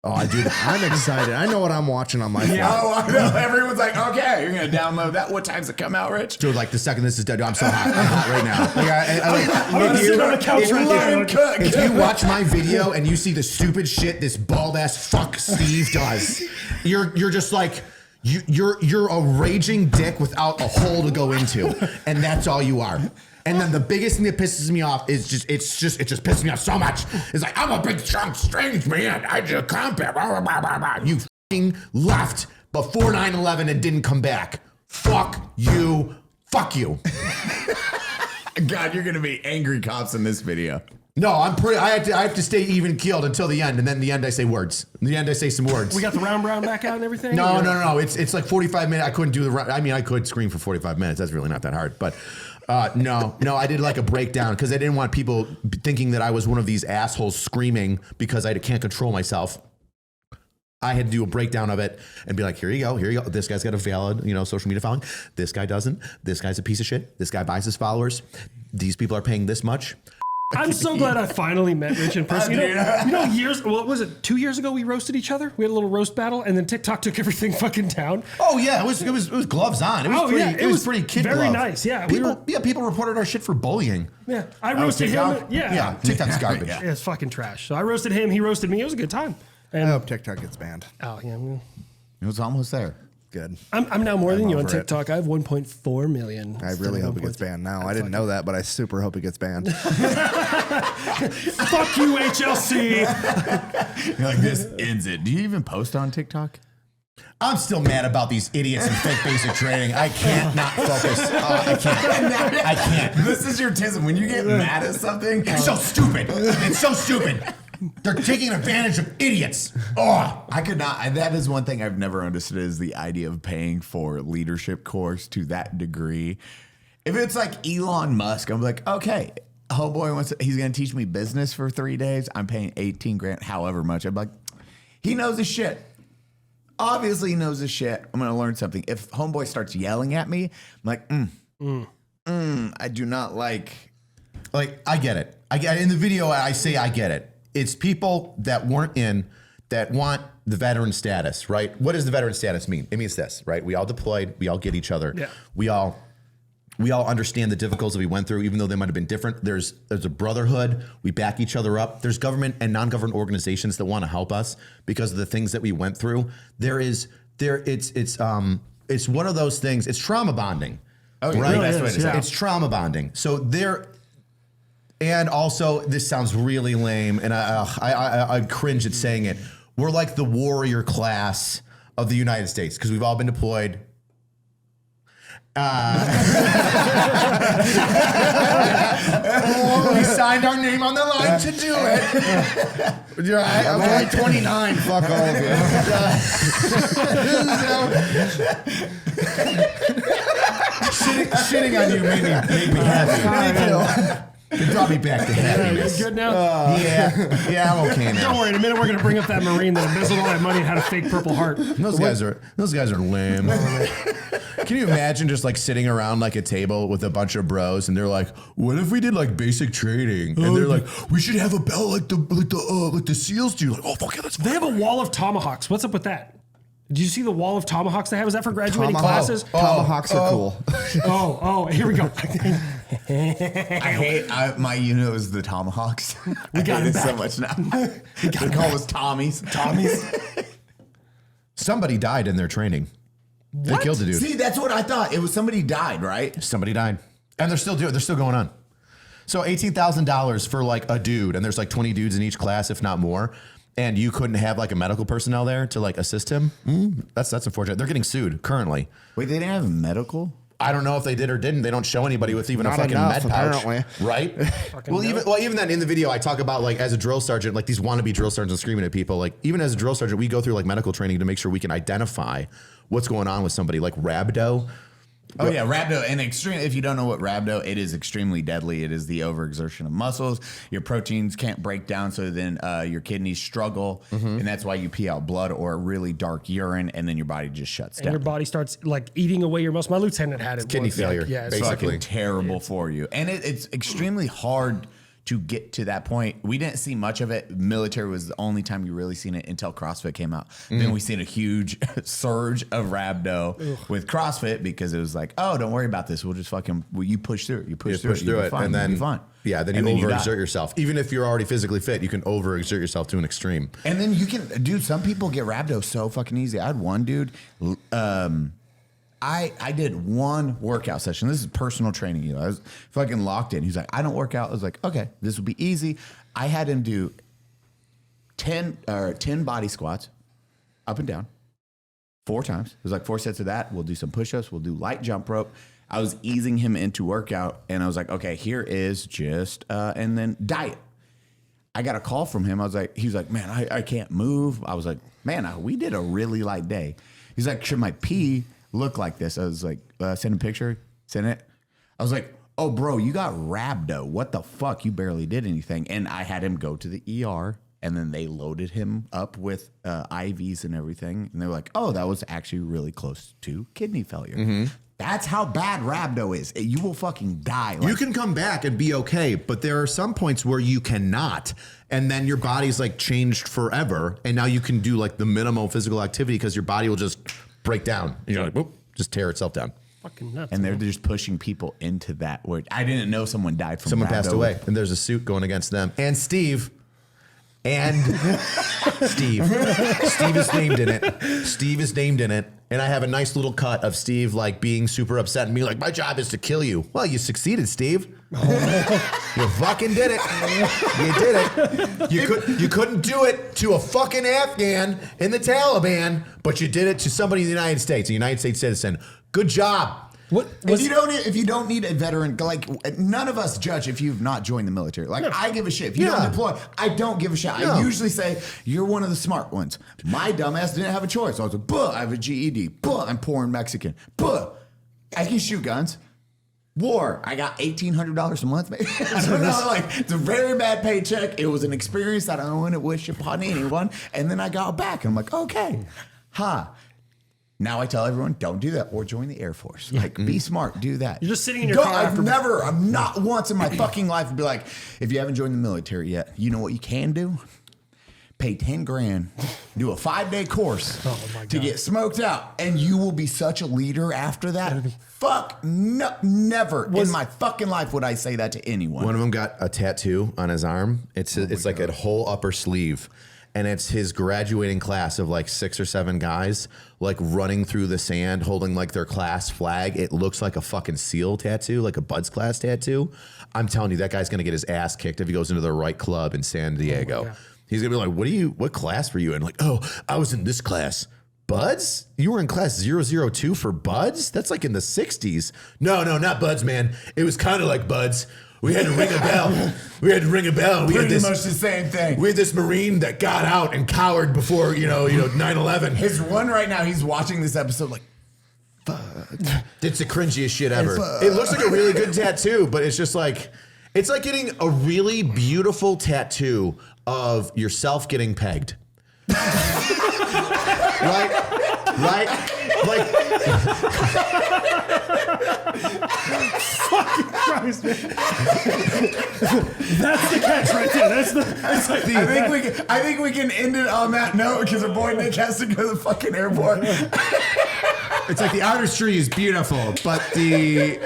Oh, I do that. I'm excited. I know what I'm watching on my phone. Oh, I know. Everyone's like, okay, you're going to download that. What time's it come out, Rich? Dude, like the second this is dead, I'm so hot. I'm hot right now. I'm gonna sit on the couch right there. If you watch my video and you see the stupid shit this bald ass fuck Steve does, you're just like, you're a raging dick without a hole to go into, and that's all you are. And then the biggest thing that pisses me off is it just pisses me off so much. It's like, I'm a big, strong, strange man. I just combat. You fucking left before 9/11 and didn't come back. Fuck you. Fuck you. God, you're going to be AngryCops in this video. No, I have to stay even keeled until the end, and then in the end I say words. In the end I say some words. We got the round back out and everything? No. It's like 45 minutes. I couldn't do I could scream for 45 minutes. That's really not that hard. But no, I did like a breakdown because I didn't want people thinking that I was one of these assholes screaming because I can't control myself. I had to do a breakdown of it and be like, here you go. This guy's got a valid, social media following. This guy doesn't. This guy's a piece of shit. This guy buys his followers. These people are paying this much. I'm so glad I finally met Rich in person. What was it? 2 years ago we roasted each other. We had a little roast battle, and then TikTok took everything fucking down. Oh yeah, it was gloves on. It was pretty kid very glove. nice. Yeah, people reported our shit for bullying. Yeah, I roasted him. Yeah, TikTok's garbage. Yeah, it's fucking trash. So I roasted him. He roasted me. It was a good time. And, I hope TikTok gets banned. Oh yeah, well, It was almost there. Good. I'm now more than you on over it. TikTok. I have 1.4 million. I really hope it gets banned now. I didn't know that, but I super hope it gets banned. Fuck you, HLC. You're like, this ends it. Do you even post on TikTok? I'm still mad about these idiots in fake basic training. I can't not focus. I can't. This is your tism. When you get mad at something, It's so stupid. It's so stupid. They're taking advantage of idiots. Oh, I could not. That is one thing I've never understood is the idea of paying for leadership course to that degree. If it's like Elon Musk, I'm like, okay, homeboy he's going to teach me business for 3 days. I'm paying 18 grand, however much. I'm like, he knows his shit. Obviously, he knows his shit. I'm gonna learn something. If homeboy starts yelling at me, I'm like, I do not like. Like, I get it. In the video, I say I get it. It's people that weren't in that want the veteran status, right? What does the veteran status mean? It means this, right? We all deployed. We all get each other. Yeah. We all understand the difficulties we went through, even though they might have been different. There's a brotherhood. We back each other up. There's government and non-government organizations that want to help us because of the things that we went through. It's one of those things. It's trauma bonding. Oh, right? That's what it is. It's trauma bonding. So and also this sounds really lame, and I cringe at saying it. We're like the warrior class of the United States because we've all been deployed. We signed our name on the line to do it. I'm only 29. Fuck all of you. Shitting on you made me happy. It brought me back to happiness. You good now? Yeah, I'm okay now. Don't worry. In a minute, we're going to bring up that Marine that embezzled all that money and had a fake Purple Heart. Those guys are lame. Can you imagine just like sitting around like a table with a bunch of bros and they're like, "What if we did like basic training?" And they're like, "We should have a belt like the SEALs do." Like, oh fuck yeah, that's fine. They have a wall of tomahawks. What's up with that? Did you see the wall of tomahawks they have? Is that for graduating classes? Tomahawks are cool. Here we go. I hate my unit was the Tomahawks. We got it it so much now. They call us Tommies. Somebody died in their training. They killed a dude. See, that's what I thought. It was somebody died, right? Somebody died, and they're still going on. So $18,000 for like a dude, and there's like 20 dudes in each class, if not more. And you couldn't have like a medical personnel there to like assist him. That's unfortunate. They're getting sued currently. Wait, they didn't have medical? I don't know if they did or didn't. They don't show anybody with even Not a fucking enough, med pouch, apparently. right? Even then in the video, I talk about like as a drill sergeant, like these wannabe drill sergeants screaming at people. Like even as a drill sergeant, we go through like medical training to make sure we can identify what's going on with somebody, like rhabdo. Oh yeah, rhabdo, and if you don't know what rhabdo, it is extremely deadly. It is the overexertion of muscles. Your proteins can't break down, so then your kidneys struggle, and that's why you pee out blood or really dark urine, and then your body just shuts down. And your body starts like eating away your muscle. My lieutenant had it. Kidney once. failure, Yeah, it's basically. Fucking terrible for you, and it's extremely hard to get to that point. We didn't see much of it. Military was the only time you really seen it until CrossFit came out. Then we seen a huge surge of rhabdo with CrossFit because it was like, oh, don't worry about this. We'll just you push through it. You push through it, and then you'll be fine. Yeah, then you overexert yourself. Even if you're already physically fit, you can overexert yourself to an extreme. And then you can, dude. Some people get rhabdo so fucking easy. I had one dude. I did one workout session. This is personal training. You know, I was fucking locked in. He's like, I don't work out. I was like, okay, this will be easy. I had him do 10 body squats up and down 4 times. It was like 4 sets of that. We'll do some push-ups. We'll do light jump rope. I was easing him into workout, and I was like, okay, here is just, and then diet. I got a call from him. He was like, man, I can't move. I was like, man, we did a really light day. He's like, should my pee look like this? I was like, send a picture, send it. I was like, oh, bro, you got rhabdo. What the fuck? You barely did anything. And I had him go to the ER, and then they loaded him up with IVs and everything. And they were like, oh, that was actually really close to kidney failure. That's how bad rhabdo is. You will fucking die. You can come back and be okay, but there are some points where you cannot. And then your body's like changed forever. And now you can do like the minimal physical activity because your body will just break down. And you're like, whoop, just tear itself down. Fucking nuts. And they're just pushing people into that. Where I didn't know someone died from Someone rhabdo. passed away, and there's a suit going against them. And Steve. Steve is named in it. Steve is named in it. And I have a nice little cut of Steve like being super upset and being like, my job is to kill you. Well, you succeeded, Steve. You fucking did it. You did it. You couldn't do it to a fucking Afghan in the Taliban, but you did it to somebody in the United States, a United States citizen. Good job. If you don't need a veteran, like none of us judge if you've not joined the military. Like I give a shit. If you don't deploy, I don't give a shit. I usually say you're one of the smart ones. My dumbass didn't have a choice. I was like, buh, I have a GED. Buh, I'm pouring Mexican. Buh, I can shoot guns. War, I got $1,800 a month, maybe. I don't know, like it's a very bad paycheck. It was an experience that I don't want to wish upon anyone. And then I got back, and I'm like, okay. Now I tell everyone, don't do that or join the Air Force. Like, be smart, do that. You're just sitting in your car I'm not once in my fucking life be like, if you haven't joined the military yet, you know what you can do? Pay 10 grand, do a 5-day course to get smoked out, and you will be such a leader after that. Fuck, no, never in my fucking life would I say that to anyone. One of them got a tattoo on his arm. It's like a whole upper sleeve. And it's his graduating class of like 6 or 7 guys, like running through the sand, holding like their class flag. It looks like a fucking SEAL tattoo, like a Bud's class tattoo. I'm telling you, that guy's gonna get his ass kicked if he goes into the right club in San Diego. He's gonna be like, what class were you in? Like, oh, I was in this class. Buds? You were in class 002 for Buds? That's like in the 60s. No, not Buds, man. It was kind of like Buds. We had to ring a bell. Pretty much the same thing. We had this Marine that got out and cowered before, 9/11. His one right now, he's watching this episode like, fuck. It's the cringiest shit ever. It looks like a really good tattoo, but it's just like, it's like getting a really beautiful tattoo of yourself getting pegged. Right? Like, fucking Christ, man. That's the catch right there. That's like the. I think we can end it on that note because our boy Nick has to go to the fucking airport. It's like the artistry is beautiful, but the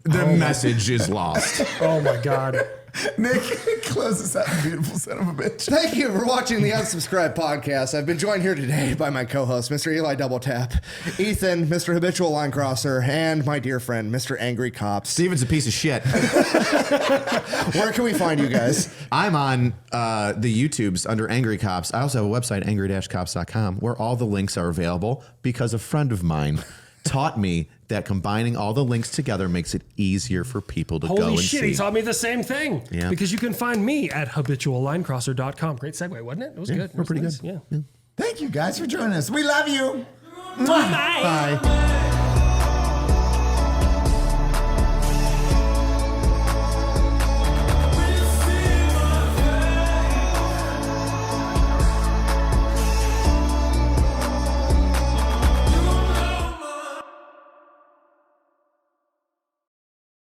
message is lost. Oh my God. Nick, close us out, you beautiful son of a bitch. Thank you for watching the Unsubscribe podcast. I've been joined here today by my co-host, Mr. Eli Double Tap, Ethan, Mr. Habitual Linecrosser, and my dear friend, Mr. AngryCops. Steven's a piece of shit. Where can we find you guys? I'm on the YouTubes under AngryCops. I also have a website, angry-cops.com, where all the links are available because a friend of mine taught me that combining all the links together makes it easier for people to go and Holy shit, see. he taught me the same thing. Yeah. Because you can find me at habituallinecrosser.com. Great segue, wasn't it? It was good. We're pretty nice. good. Yeah. Thank you guys for joining us. We love you. Bye. Bye.